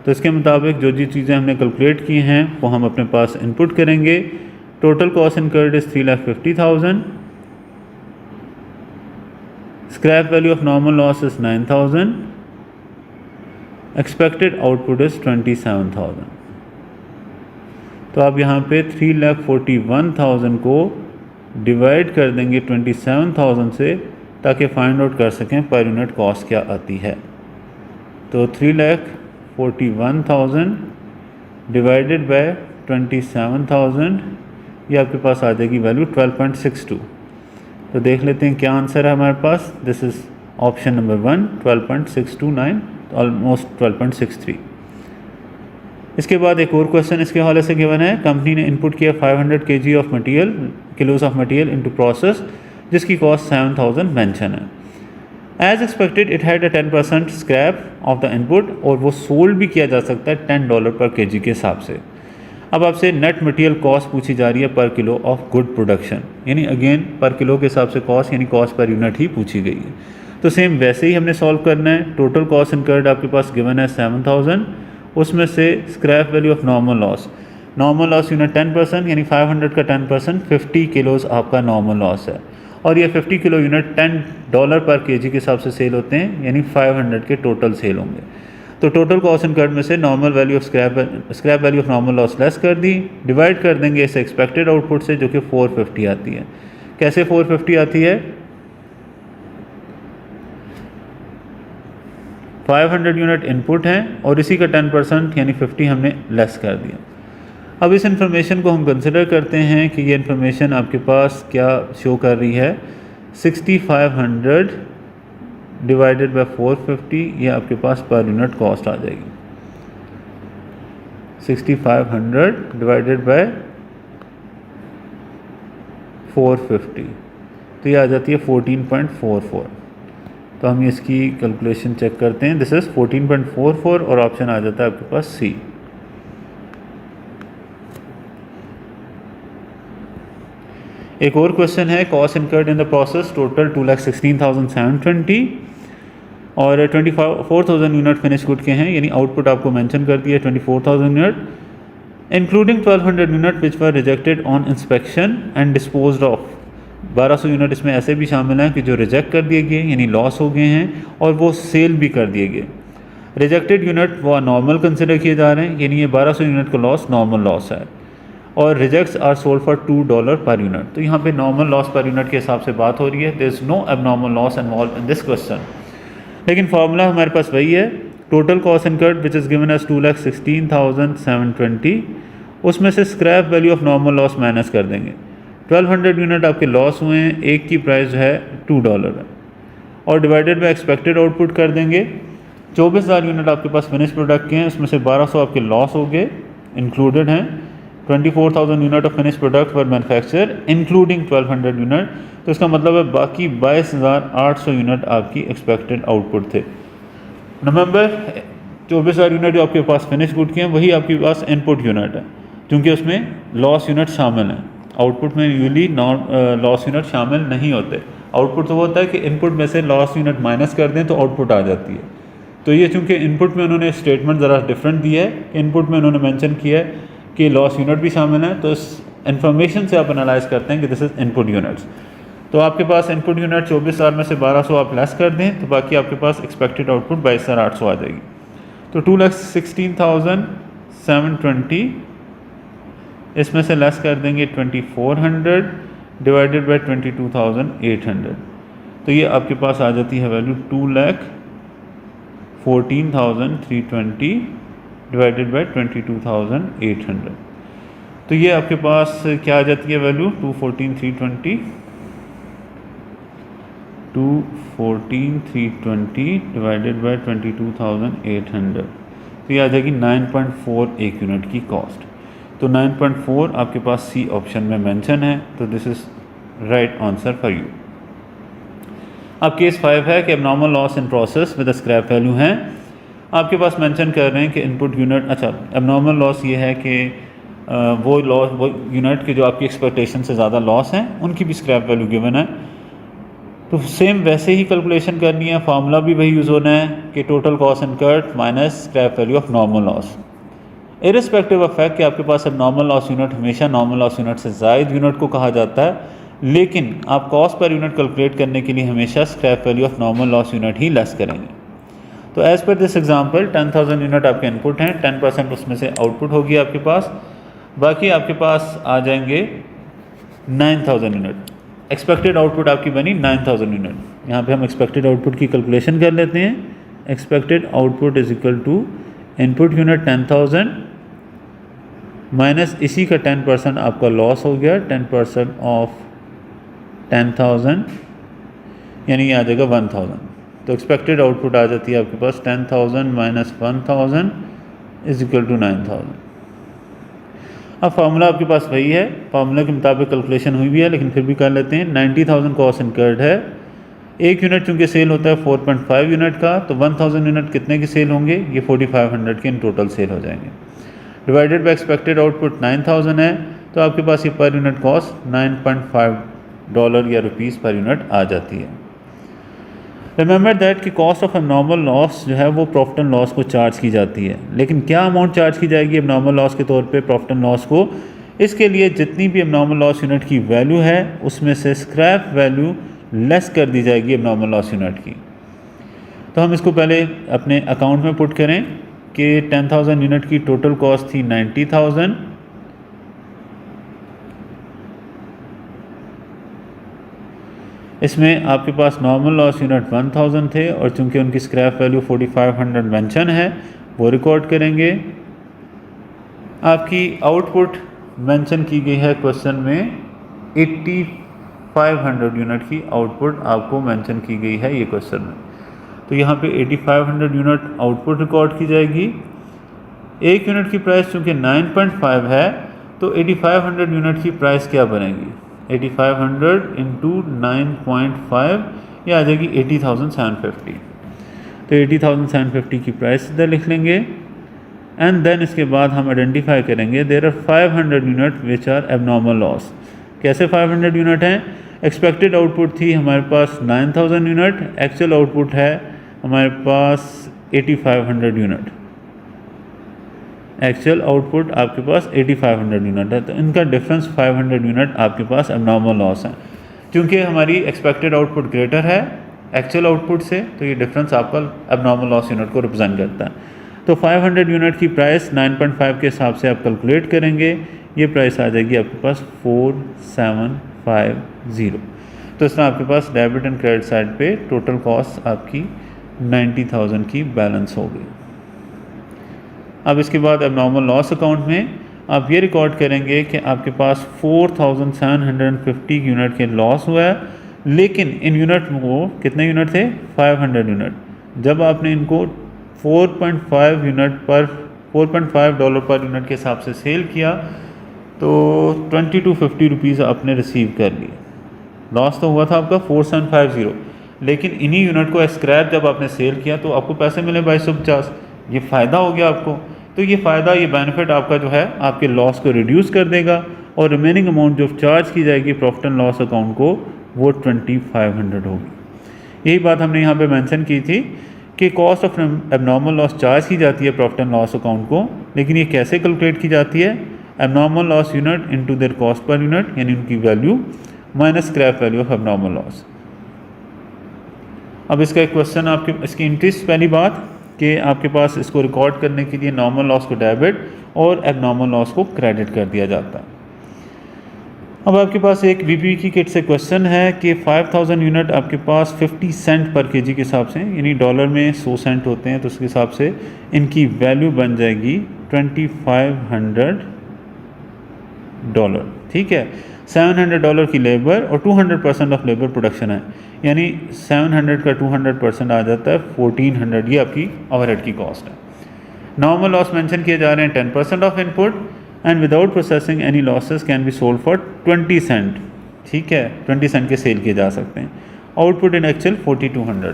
तो इसके मुताबिक जो जी चीज़ें हमने कैलकुलेट की हैं वो हम अपने पास इनपुट करेंगे। Total cost incurred is 3,50,000, scrap value of normal loss is 9,000, expected output is 27,000। तो आप यहाँ पे 3,41,000 को डिवाइड कर देंगे 27,000 से ताकि फाइंड आउट कर सकें पर यूनिट कॉस्ट क्या आती है। तो 3,41,000 डिवाइडेड बाय 27,000, ये आपके पास आ जाएगी वैल्यू 12.62। तो देख लेते हैं क्या आंसर है हमारे पास। This is option number 1, 12.629, almost 12.63। इसके बाद एक और क्वेश्चन इसके हवाले से गिवन है। कंपनी ने इनपुट किया 500 kg of material kilos of material into process, जिसकी कॉस्ट 7,000 मेंशन है। As expected it had a 10% scrap of the input, और वो सोल्ड भी किया जा सकता है $10 पर kg के हिसाब से। अब आपसे नेट मटेरियल कॉस्ट पूछी जा रही है पर किलो ऑफ गुड प्रोडक्शन, यानी अगेन पर किलो के हिसाब से कॉस्ट यानी कॉस्ट पर यूनिट ही पूछी गई है। तो सेम वैसे ही हमने सॉल्व करना है। टोटल कॉस्ट इनकर्ड आपके पास गिवन है 7,000, उसमें से scrap value of normal loss unit 10% यानी 500 का 10% 50 किलोज़ आपका नॉर्मल लॉस है, और ये 50 किलो यूनिट $10 पर kg के हिसाब से सेल होते हैं, यानी 500 के टोटल सेल होंगे। तो टोटल कॉस्ट इनकर्ड में से normal value of scrap value of normal loss less कर दी, डिवाइड कर देंगे इसे एक्सपेक्टेड आउटपुट से जो कि 450 आती है। कैसे 450 आती है? 500 यूनिट इनपुट हैं और इसी का 10% यानी 50 हमने लेस कर दिया। अब इस इन्फॉर्मेशन को हम कंसिडर करते हैं कि ये इन्फॉर्मेशन आपके पास क्या शो कर रही है। 6500 डिवाइडेड बाय 450, ये आपके पास पर यूनिट कॉस्ट आ जाएगी। 6500 डिवाइडेड बाय 450, तो ये आ जाती है 14.44। तो हम इसकी कैलकुलेशन चेक करते हैं। दिस इज़ 14.44 और ऑप्शन आ जाता है आपके पास सी। एक और क्वेश्चन है, cost incurred in the process total 2,16,720 और 24,000 यूनिट फिनिश गुड के हैं, यानी आउटपुट आपको मेंशन कर दिया 24,000 unit, including 1,200 unit which were rejected on inspection and disposed of. 1200 unit इसमें ऐसे भी शामिल हैं कि जो रिजेक्ट कर दिए गए यानी लॉस हो गए हैं, और वो सेल भी कर दिए गए। रिजेक्टेड यूनिट वो नॉर्मल कंसिडर किए जा रहे हैं, यानी ये 1200 यूनिट का लॉस नॉर्मल लॉस है, और रिजेक्ट्स आर सोल्ड फॉर $2 पर यूनिट। तो यहाँ पे नॉर्मल लॉस पर यूनिट के हिसाब से बात हो रही है। There is no abnormal loss involve in this question. लेकिन फार्मूला हमारे पास वही है, total cost incurred which is given as 2,16,720, उसमें से scrap value of normal loss minus कर देंगे। 1200 यूनिट आपके लॉस हुए हैं, एक की प्राइस जो है $2 है, और डिवाइडेड बाय एक्सपेक्टेड आउटपुट कर देंगे। 24,000 यूनिट आपके पास फिनिश प्रोडक्ट के हैं, उसमें से 1200 आपके लॉस हो गए, इंक्लूडेड हैं। 24,000 unit of finish product were manufacture including 1200 unit, तो इसका मतलब है बाकी 22,800 यूनिट आपकी एक्सपेक्टेड आउटपुट थे। नवंबर 24,000 यूनिट जो आपके पास फिनिश गुड के हैं वही आपके पास इनपुट यूनिट है, क्योंकि उसमें लॉस यूनिट शामिल हैं। आउटपुट में यूजली लॉस यूनिट शामिल नहीं होते। आउटपुट तो वो होता है कि इनपुट में से लॉस यूनिट माइनस कर दें तो आउटपुट आ जाती है। तो ये चूँकि इनपुट में उन्होंने स्टेटमेंट ज़रा डिफरेंट दिया है, इनपुट में उन्होंने मेंशन किया है कि लॉस यूनिट भी शामिल है, तो इस इन्फॉर्मेशन से आप एनालाइज करते हैं कि दिस इज़ इनपुट यूनिट्स। तो आपके पास इनपुट यूनिट 24,000 में से 1200 आप लेस कर दें तो बाकी आपके पास एक्सपेक्टेड आउटपुट 22,800 आ जाएगी। तो 2,16,720 इसमें से लेस कर देंगे 2,400 डिवाइडेड बाई 22,800, तो ये आपके पास आ जाती है वैल्यू 2,14,320 डिवाइडेड बाई 22,800। तो ये आपके पास क्या आ जाती है वैल्यू 214,320 डिवाइडेड बाई 22,800, तो ये आ जाएगी 9.41 यूनिट की कॉस्ट। तो 9.4 आपके पास सी ऑप्शन में मेंशन है, तो this is right answer for you. अब केस 5 है कि abnormal loss in process with scrap value हैं। आपके पास मेंशन कर रहे हैं कि इनपुट यूनिट, अच्छा एबनॉर्मल लॉस ये है कि वो यूनिट के जो आपकी एक्सपेक्टेशन से ज़्यादा लॉस हैं उनकी भी स्क्रैप वैल्यू गिवन है। तो सेम वैसे ही कैलकुलेशन करनी है, फार्मूला भी वही यूज़ होना है कि total cost incurred minus scrap value of normal loss. Irrespective of fact कि आपके पास अब नॉर्मल लॉस यूनिट हमेशा नॉर्मल लॉस यूनिट से ज़ायद यूनिट को कहा जाता है, लेकिन आप कॉस्ट पर यूनिट कैलकुलेट करने के लिए हमेशा scrap value of normal loss unit he less करेंगे। तो as per this example 10,000 unit आपके इनपुट हैं, 10% उसमें से आउटपुट होगी आपके पास, बाकी आपके पास आ जाएंगे 9,000 यूनिट। एक्सपेक्टेड आउटपुट आपकी बनी 9,000 यूनिट। यहाँ पे हम एक्सपेक्टेड आउटपुट की कैलकुलेशन कर लेते हैं। Expected output is equal to input unit 10,000 minus इसी का 10% आपका लॉस हो गया, 10% ऑफ 10,000 यानी ये आ जाएगा 1,000। तो एक्सपेक्टेड आउटपुट आ जाती है आपके पास 10,000 माइनस 1,000 इज इक्वल टू 9,000। अब फार्मूला आपके पास वही है, फार्मूला के मुताबिक कैलकुलेशन हुई भी है, लेकिन फिर भी कर लेते हैं। 90,000 कॉस्ट इनकर्ड है। एक यूनिट चूँकि सेल होता है 4.5 यूनिट का, तो 1,000 यूनिट कितने के सेल होंगे? ये 4,500 के इन टोटल सेल हो जाएंगे। डिवाइडेड बाय एक्सपेक्टेड आउटपुट 9,000 है, तो आपके पास ये पर यूनिट कॉस्ट $9.5 या रुपीज़ पर यूनिट आ जाती है। रिमेंबर दैट कि कॉस्ट ऑफ एबनॉर्मल लॉस जो है वो प्रॉफिट एंड लॉस को चार्ज की जाती है, लेकिन क्या अमाउंट चार्ज की जाएगी एबनॉर्मल लॉस के तौर पे प्रॉफिट एंड लॉस को? इसके लिए जितनी भी एबनॉर्मल लॉस यूनिट की वैल्यू है उसमें से स्क्रैप वैल्यू लेस कर दी जाएगी एबनॉर्मल लॉस यूनिट की। तो हम इसको पहले अपने अकाउंट में पुट करें कि 10,000 यूनिट की टोटल कॉस्ट थी 90,000, इसमें आपके पास नॉर्मल लॉस यूनिट 1,000 थे और चूंकि उनकी स्क्रैप वैल्यू 4,500 मेंशन है वो रिकॉर्ड करेंगे। आपकी आउटपुट मेंशन की गई है क्वेश्चन में 8,500 यूनिट की आउटपुट आपको मेंशन की गई है ये क्वेश्चन में, तो यहाँ पे 8,500 यूनिट आउटपुट रिकॉर्ड की जाएगी। एक यूनिट की प्राइस चूँकि 9.5 है तो 8,500 यूनिट की प्राइस क्या बनेगी? 8,500 इंटू 9.5 ये आ जाएगी 80,750। तो 80,750 की प्राइस इधर लिख लेंगे एंड देन इसके बाद हम आइडेंटिफाई करेंगे there are 500 unit which are abnormal loss. कैसे 500 यूनिट हैं? एक्सपेक्टेड आउटपुट थी हमारे पास 9,000 यूनिट, एक्चुअल आउटपुट है हमारे पास 8,500 यूनिट। एक्चुअल आउटपुट आपके पास 8,500 यूनिट है, तो इनका डिफरेंस 500 यूनिट आपके पास एबनॉर्मल लॉस है। क्योंकि हमारी एक्सपेक्टेड आउटपुट ग्रेटर है एक्चुअल आउटपुट से, तो ये डिफरेंस आपका एबनॉर्मल लॉस यूनिट को रिप्रेजेंट करता है। तो 500 यूनिट की प्राइस 9.5 के हिसाब से आप कैलकुलेट करेंगे, ये प्राइस आ जाएगी आपके पास 4,750। तो इस तरह आपके पास डेबिट एंड क्रेडिट साइड पे टोटल कॉस्ट आपकी 90,000 की बैलेंस हो गई। अब इसके बाद एबनॉर्मल लॉस अकाउंट में आप ये रिकॉर्ड करेंगे कि आपके पास 4,750 यूनिट के लॉस हुआ है, लेकिन इन यूनिट को कितने यूनिट थे? 500 यूनिट। जब आपने इनको 4.5 यूनिट पर $4.5 पर यूनिट के हिसाब से सेल किया तो 20 to 50 रुपीज़ आपने रिसीव कर लिए। लॉस तो हुआ था आपका 4,750, लेकिन इन्हीं यूनिट को स्क्रैप जब आपने सेल किया तो आपको पैसे मिले 2,250। ये फ़ायदा हो गया आपको। तो ये फ़ायदा, ये बेनिफिट आपका जो है आपके लॉस को रिड्यूस कर देगा और रिमेनिंग अमाउंट जो चार्ज की जाएगी प्रॉफिट एंड लॉस अकाउंट को वो 2,500 होगी। यही बात हमने यहाँ पे मेंशन की थी कि cost of abnormal loss charge की जाती है प्रॉफिट एंड लॉस अकाउंट को, लेकिन ये कैसे कैलकुलेट की जाती है? Abnormal loss unit into their cost per unit, यानी उनकी value minus scrap value of abnormal loss. अब इसका एक क्वेश्चन आपके इसकी इंटरेस्ट, पहली बात कि आपके पास इसको रिकॉर्ड करने के लिए नॉर्मल लॉस को डेबिट और एबनॉर्मल लॉस को क्रेडिट कर दिया जाता है। अब आपके पास एक बीपी की किट से क्वेश्चन है कि 5,000 यूनिट आपके पास 50 सेंट पर केजी के हिसाब से, यानी डॉलर में 100 सेंट होते हैं, तो उसके हिसाब से इनकी वैल्यू बन जाएगी $2,500। ठीक है, $700 की लेबर और 200% ऑफ लेबर प्रोडक्शन है, यानी 700 का 200% आ जाता है 1,400। ये आपकी ओवरहेड की कॉस्ट है। नॉर्मल लॉस मेंशन किए जा रहे हैं 10% of input and without processing any losses can be sold for 20 cent. ठीक है, 20 सेंट के सेल किए जा सकते हैं। आउटपुट इन एक्चुअल 4,200 है।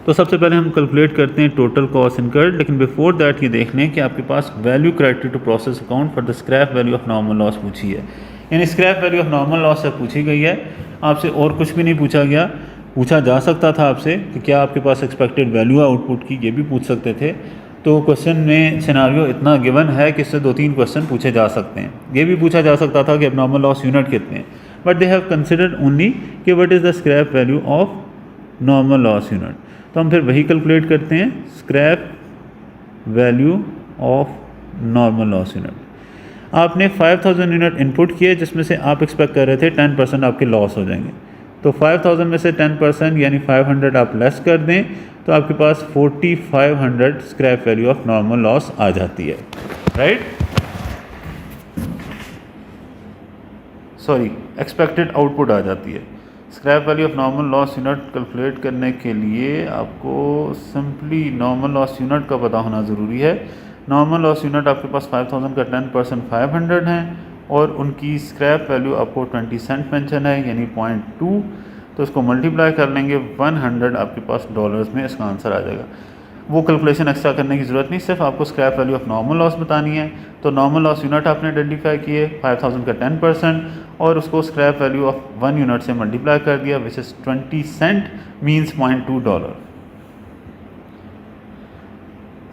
तो सबसे पहले हम कैलकुलेट करते हैं टोटल कॉस्ट इनकर्ड, लेकिन बिफोर दैट ये देख लें कि आपके पास value credited to process account for the scrap value of normal loss पूछी है, यानी scrap value of normal loss से पूछी गई है। आपसे और कुछ भी नहीं पूछा गया। पूछा जा सकता था आपसे कि क्या आपके पास एक्सपेक्टेड वैल्यू है आउटपुट की, ये भी पूछ सकते थे। तो क्वेश्चन में सिनारियो इतना गिवन है कि इससे 2-3 क्वेश्चन पूछे जा सकते हैं। ये भी पूछा जा सकता था कि एबनॉर्मल लॉस यूनिट कितने हैं, but they have considered only कि what is the scrap value of normal loss unit. तो हम फिर वही कैलकुलेट करते हैं, scrap value of normal loss unit. आपने 5,000 यूनिट इनपुट किए जिसमें से आप एक्सपेक्ट कर रहे थे 10% आपके लॉस हो जाएंगे, तो 5000 में से 10% यानी 500 आप लेस कर दें तो आपके पास 4500 scrap value of normal loss आ जाती है, राइट। सॉरी, एक्सपेक्टेड आउटपुट आ जाती है। Scrap value of normal loss unit calculate करने के लिए आपको सिंपली नॉर्मल लॉस यूनिट का पता होना ज़रूरी है। नॉर्मल लॉस यूनिट आपके पास 5000 का 10% 500 है और उनकी स्क्रैप वैल्यू आपको 20 सेंट मेंशन है यानी 0.2, तो इसको मल्टीप्लाई कर लेंगे 100 आपके पास डॉलर्स में इसका आंसर आ जाएगा। वो कैलकुलेशन एक्स्ट्रा करने की ज़रूरत नहीं, सिर्फ आपको scrap value of normal loss बतानी है। तो नॉर्मल लॉस यूनिट आपने आइडेंटिफाई किए 5000 का 10% और उसको स्क्रैप वैल्यू ऑफ 1 यूनिट से मल्टीप्लाई कर दिया विच इज़ 20 सेंट मीन्स $0.2।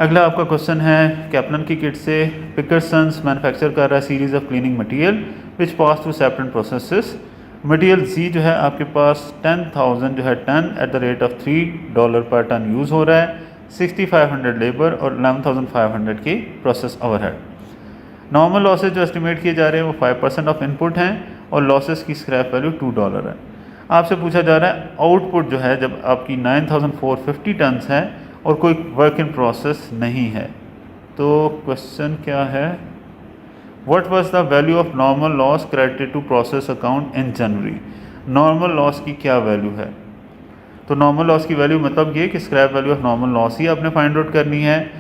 अगला आपका क्वेश्चन है, कैप्लन की किट से पिकरसन्स मैन्युफैक्चर कर रहा है series of cleaning material which pass through separate processes. Material G जो है आपके पास 10,000 जो है ton at the rate of $3 per ton use हो रहा है, 6500 लेबर और 11,500 की प्रोसेस ओवरहेड। नॉर्मल लॉसेज जो एस्टिमेट किए जा रहे हैं वो 5% ऑफ इनपुट हैं और लॉसेस की स्क्रैप वैल्यू $2 है। आपसे पूछा जा रहा है आउटपुट जो है जब आपकी 9450 टन्स है और कोई वर्क इन प्रोसेस नहीं है, तो क्वेश्चन क्या है, what was the value of normal loss credited to process account in January. Normal loss की क्या वैल्यू है, तो नॉर्मल लॉस की वैल्यू मतलब ये कि scrap value of normal loss ही आपने फाइंड आउट करनी है।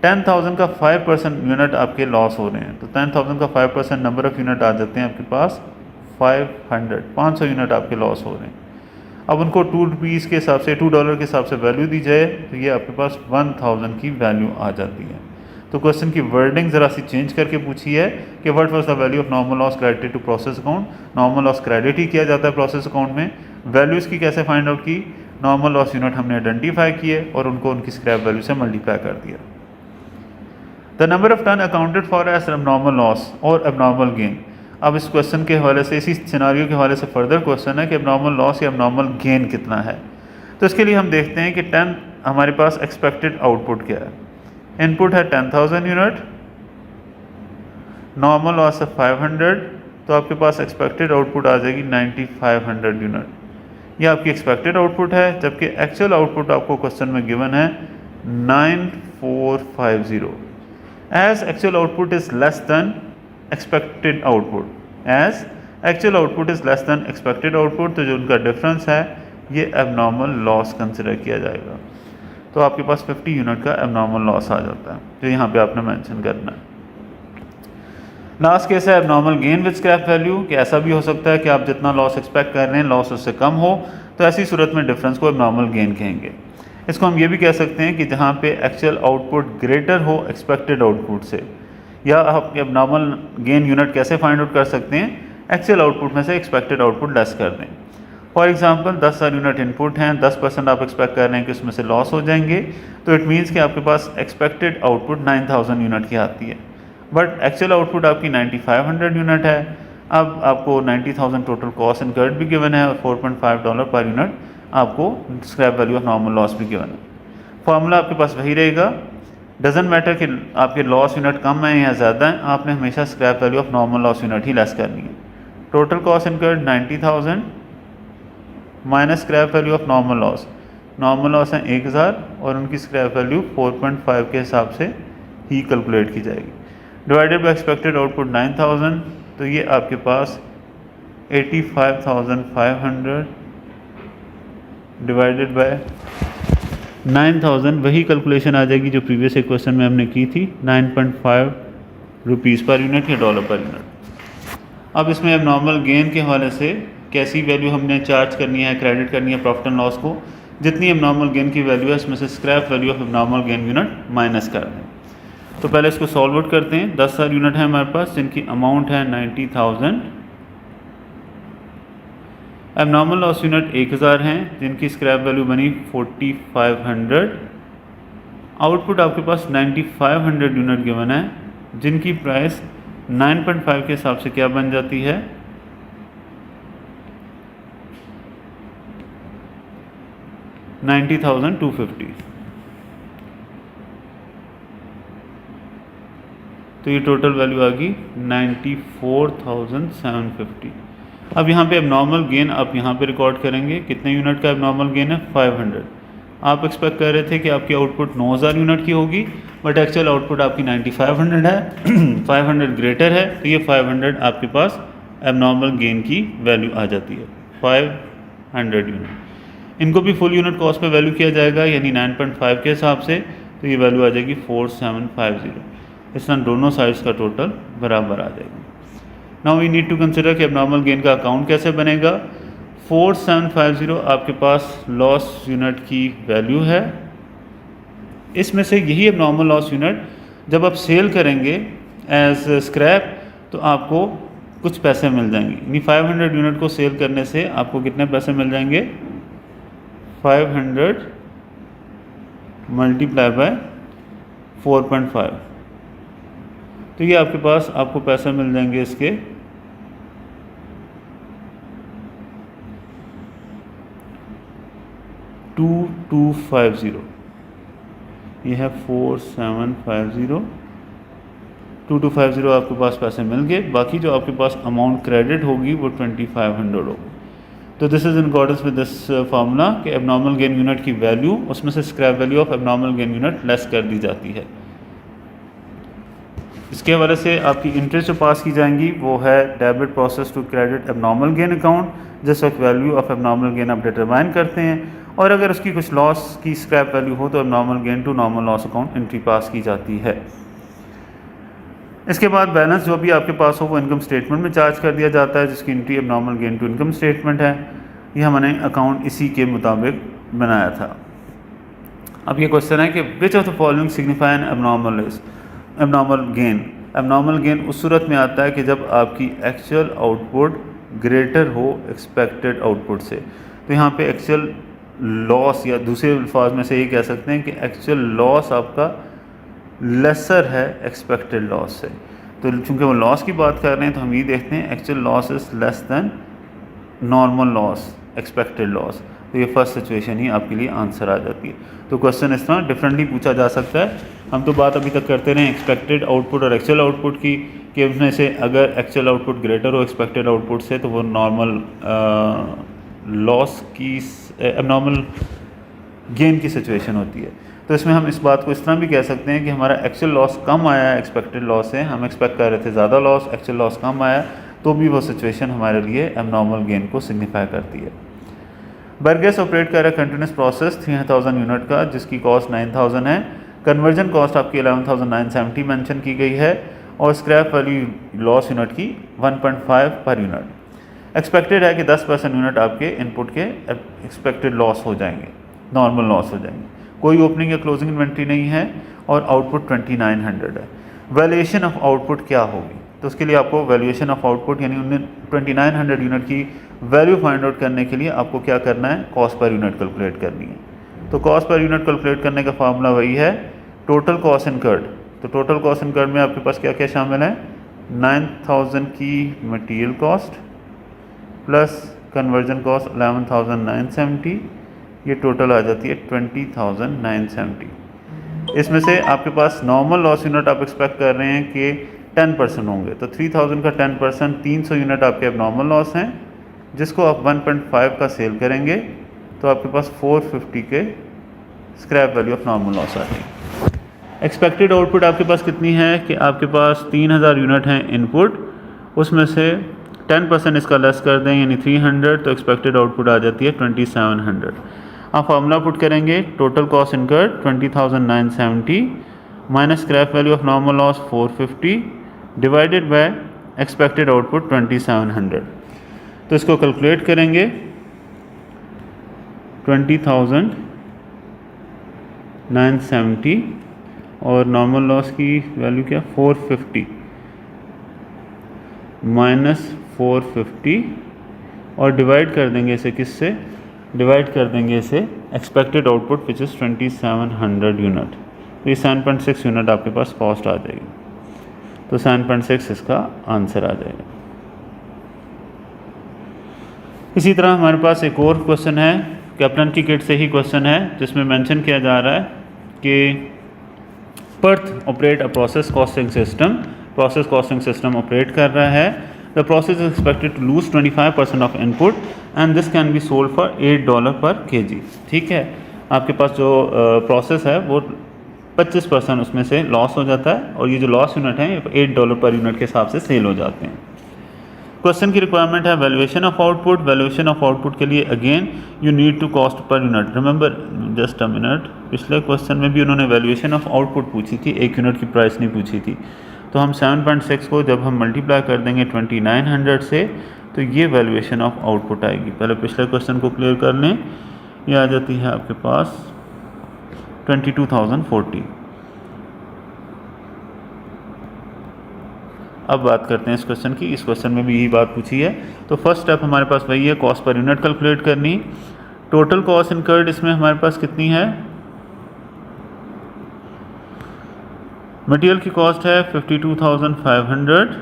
10,000 का 5% यूनिट आपके लॉस हो रहे हैं, तो 10,000 का 5% नंबर ऑफ़ यूनिट आ जाते हैं आपके पास 500 यूनिट आपके लॉस हो रहे हैं। अब उनको ₹2 के हिसाब से $2 के हिसाब से वैल्यू दी जाए तो ये आपके पास 1000 की वैल्यू आ जाती है। तो क्वेश्चन की वर्डिंग ज़रा सी चेंज करके पूछी है कि what was the value of normal loss credited to process account. Normal loss credit ही किया जाता है प्रोसेस अकाउंट में, वैल्यूज़ की कैसे फाइंड आउट की, नॉर्मल लॉस यूनिट हमने आइडेंटिफाई किए और उनको उनकी स्क्रैप वैल्यू से मल्टीप्लाई कर दिया। The number of ton accounted for as abnormal loss और एबनॉर्मल गेन। अब इस क्वेश्चन के हवाले से, इसी सिनारियो के हवाले से फर्दर क्वेश्चन है कि एबनॉर्मल लॉस या एबनॉर्मल गेन कितना है। तो इसके लिए हम देखते हैं कि 10 हमारे पास एक्सपेक्टेड आउटपुट क्या है। इनपुट है 10,000 यूनिट, नॉर्मल लॉस है 500, तो आपके पास एक्सपेक्टेड आउटपुट आ जाएगी 9500 यूनिट। ये आपकी एक्सपेक्टेड आउटपुट है, जबकि एक्चुअल आउटपुट आपको क्वेश्चन में गिवन है 9450। As actual output is less than expected output, as actual output is less than expected output, तो जो उनका डिफरेंस है ये एबनॉर्मल लॉस कंसिडर किया जाएगा। तो आपके पास 50 यूनिट का एबनॉर्मल लॉस आ जाता है, जो यहाँ पे आपने मेंशन करना है। लास्ट केस है abnormal gain with scrap value, कि ऐसा भी हो सकता है कि आप जितना लॉस एक्सपेक्ट कर रहे हैं लॉस उससे कम हो, तो ऐसी सूरत में डिफरेंस को एबनॉर्मल गेन कहेंगे। इसको हम ये भी कह सकते हैं कि जहाँ पे एक्चुअल आउटपुट ग्रेटर हो एक्सपेक्टेड आउटपुट से, या आप एबनॉर्मल गेन यूनिट कैसे फाइंड आउट कर सकते हैं, एक्चुअल आउटपुट में से एक्सपेक्टेड आउटपुट लेस कर दें। फॉर एग्जांपल 10,000 यूनिट इनपुट हैं, 10% आप एक्सपेक्ट कर रहे हैं कि उसमें से लॉस हो जाएंगे, तो इट मीन्स कि आपके पास एक्सपेक्टेड आउटपुट 9000 यूनिट की आती है, बट एक्चुअल आउटपुट आपकी 9500 यूनिट है। अब आपको 90,000 टोटल कॉस्ट इनकर्ड भी गिवन है और $4.5 पर यूनिट आपको scrap value of normal loss भी गिवन है। फार्मूला आपके पास वही रहेगा, डजेंट मैटर कि आपके लॉस यूनिट कम है या ज़्यादा है, आपने हमेशा scrap value of normal loss unit he less करनी है। Total cost incurred 90,000 minus scrap value of normal loss, normal loss है 1000 और उनकी स्क्रैप वैल्यू 4.5 के हिसाब से ही कैलकुलेट की जाएगी, डिवाइडेड बाय एक्सपेक्टेड आउटपुट 9000, तो ये आपके पास 85,500 डिवाइडेड बाय 9000, वही कैलकुलेशन आ जाएगी जो प्रीवियस क्वेश्चन में हमने की थी, 9.5 रुपीज़ पर यूनिट या डॉलर पर यूनिट। अब इसमें अब नॉर्मल गेन के हवाले से कैसी वैल्यू हमने चार्ज करनी है, क्रेडिट करनी है प्रॉफिट एंड लॉस को, जितनी एबनॉर्मल गेन की वैल्यू है इसमें से scrap value of abnormal gain unit minus कर दें। तो पहले इसको सॉल्व आउट करते हैं। 10,000 यूनिट है हमारे पास जिनकी अमाउंट है 90,000, एबनॉर्मल लॉस यूनिट 1000 हैं जिनकी स्क्रैप वैल्यू बनी 4500, आउटपुट आपके पास 9500 यूनिट गिवन है जिनकी प्राइस 9.5 के हिसाब से क्या बन जाती है, 90,250। तो ये टोटल वैल्यू आ गई 94,750। अब यहाँ पे एबनॉर्मल गेन आप यहाँ पे रिकॉर्ड करेंगे, कितने यूनिट का एबनॉर्मल गेन है 500। आप एक्सपेक्ट कर रहे थे कि आपकी आउटपुट 9000 यूनिट की होगी, बट एक्चुअल आउटपुट आपकी 9500 है 500 ग्रेटर है, तो ये 500 आपके पास एबनॉर्मल गेन की वैल्यू आ जाती है 500 यूनिट। इनको भी फुल यूनिट कॉस्ट पे वैल्यू किया जाएगा, यानी 9.5 के हिसाब से, तो ये वैल्यू आ जाएगी 4750। इस तरह दोनों साइड्स का टोटल बराबर आ जाएगा। Now we need to consider कि एबनॉर्मल गेन का अकाउंट कैसे बनेगा। 4750 आपके पास लॉस यूनिट की वैल्यू है। इसमें से यही एबनॉर्मल लॉस यूनिट जब आप सेल करेंगे एज स्क्रैप तो आपको कुछ पैसे मिल जाएंगे, यानी 500 यूनिट को सेल करने से आपको कितने पैसे मिल जाएंगे 500 मल्टीप्लाई बाय 4.5, तो ये आपके पास आपको पैसे मिल जाएंगे इसके 2250। ये है 4750, 2250 आपके पास पैसे मिल गए। बाकी जो आपके पास अमाउंट क्रेडिट होगी वो 2500 होगी। तो this is in accordance with this formula कि एबनॉर्मल गेन यूनिट की वैल्यू उसमें से scrap value of abnormal gain unit less कर दी जाती है। इसके हवाले से आपकी इंटरेस्ट जो पास की जाएंगी वो है debit process to credit abnormal gain account, जिस वक्त वैल्यू ऑफ एबनॉर्मल गेन आप डिटरमाइन करते हैं, और अगर उसकी कुछ लॉस की स्क्रैप वैल्यू हो तो abnormal gain to normal loss account entry pass की जाती है। इसके बाद बैलेंस जो भी आपके पास हो वो इनकम स्टेटमेंट में चार्ज कर दिया जाता है, जिसकी entry abnormal gain to income statement है। ये हमने अकाउंट इसी के मुताबिक बनाया था। अब ये क्वेश्चन है कि which of the following signify N abnormal gain. Abnormal gain उस सूरत में आता है कि जब आपकी एक्चुअल आउटपुट ग्रेटर हो एक्सपेक्टेड आउटपुट से। तो यहाँ पे एक्चुअल लॉस, या दूसरे अल्फाज में से ये कह सकते हैं कि एक्चुअल लॉस आपका लेसर है एक्सपेक्टेड लॉस से। तो चूँकि वो लॉस की बात कर रहे हैं तो हम ये देखते हैं actual loss is less than normal loss expected loss. तो ये फर्स्ट सिचुएशन ही आपके लिए आंसर आ जाती है। तो क्वेश्चन इस तरह डिफरेंटली पूछा जा सकता है। हम तो बात अभी तक करते रहे एक्सपेक्टेड आउटपुट और एक्चुअल आउटपुट की, कि उसमें से अगर एक्चुअल आउटपुट ग्रेटर हो एक्सपेक्टेड आउटपुट से तो वो नॉर्मल लॉस की एबनॉर्मल गेन की सिचुएशन होती है। तो इसमें हम इस बात को इस तरह भी कह सकते हैं कि हमारा एक्चुअल लॉस कम आया है एक्सपेक्टेड लॉस से, हम एक्सपेक्ट कर रहे थे ज़्यादा लॉस, एक्चुअल लॉस कम आया, तो भी वो सिचुएशन हमारे लिए एबनॉर्मल गेन को सिग्निफाई करती है। बर्गेस ऑपरेट कर रहा है कंटिन्यूस प्रोसेस 3000 यूनिट का, जिसकी कॉस्ट 9000 है। कन्वर्जन कॉस्ट आपकी 11970 मेंशन की गई है, और स्क्रैप वैल्यू लॉस यूनिट की 1.5 पर यूनिट। एक्सपेक्टेड है कि 10% यूनिट आपके इनपुट के एक्सपेक्टेड लॉस हो जाएंगे, नॉर्मल लॉस हो जाएंगे। कोई ओपनिंग या क्लोजिंग इन्वेंट्री नहीं है, और आउटपुट 2900 है। वैल्यूएशन ऑफ आउटपुट क्या होगी, तो उसके लिए आपको वैल्यूएशन ऑफ आउटपुट यानी 2900 यूनिट की वैल्यू फाइंड आउट करने के लिए आपको क्या करना है, कॉस्ट पर यूनिट कैलकुलेट करनी है। तो कॉस्ट पर यूनिट कैलकुलेट करने का फार्मूला वही है टोटल कॉस्ट इनकर्ड। तो टोटल कॉस्ट इनकर्ड में आपके पास क्या क्या शामिल है, 9000 की material cost plus conversion cost 11970, ये टोटल आ जाती है 20970। इसमें से आपके पास नॉर्मल लॉस यूनिट आप एक्सपेक्ट कर रहे हैं कि 10% होंगे, तो 3000 का 10% 300 यूनिट आपके अब नॉर्मल लॉस हैं, जिसको आप 1.5 का सेल करेंगे तो आपके पास 450 के scrap value of normal loss आ जाएगी। एक्सपेक्टेड आउटपुट आपके पास कितनी है कि आपके पास 3000 यूनिट हैं इनपुट, उसमें से 10% इसका लेस कर दें यानी 300, तो एक्सपेक्टेड आउटपुट आ जाती है 2700। आप फार्मूला पुट करेंगे total cost incurred 20970 minus scrap value of normal loss 450 divided by expected output 2700। तो इसको कैलकुलेट करेंगे 20970 और नॉर्मल लॉस की वैल्यू क्या 450 माइनस 450 और डिवाइड कर देंगे इसे किससे, डिवाइड कर देंगे इसे expected output which is 2700 unit. तो ये 7.6 यूनिट आपके पास कॉस्ट आ जाएगी, तो 7.6 इसका आंसर आ जाएगा। इसी तरह हमारे पास एक और क्वेश्चन है, कैप्टन की किट से ही क्वेश्चन है, जिसमें मेंशन किया जा रहा है कि Perth operate a process costing system. Process costing system operate कर रहा है the process is expected to lose 25% of input and this can be sold for $8 per kg। ठीक है, आपके पास जो प्रोसेस है वो 25% उसमें से लॉस हो जाता है और ये जो लॉस यूनिट है $8 पर यूनिट के हिसाब से सेल हो जाते हैं। क्वेश्चन की रिक्वायरमेंट है valuation of output. Valuation of output के लिए again you need to cost per unit. Remember just a minute, पिछले क्वेश्चन में भी उन्होंने वैल्यूएशन ऑफ आउटपुट पूछी थी, एक यूनिट की प्राइस नहीं पूछी थी। तो हम 7.6 को जब हम मल्टीप्लाई कर देंगे 2900 से तो ये वैल्यूएशन ऑफ आउटपुट आएगी। पहले पिछले क्वेश्चन को क्लियर कर लें, ये आ जाती है आपके पास 22,040। अब बात करते हैं इस क्वेश्चन की। इस क्वेश्चन में भी यही बात पूछी है। तो फर्स्ट स्टेप हमारे पास वही है, कॉस्ट पर यूनिट कैलकुलेट करनी। टोटल कॉस्ट इनकर्ड इसमें हमारे पास कितनी है, मटेरियल की कॉस्ट है 52,500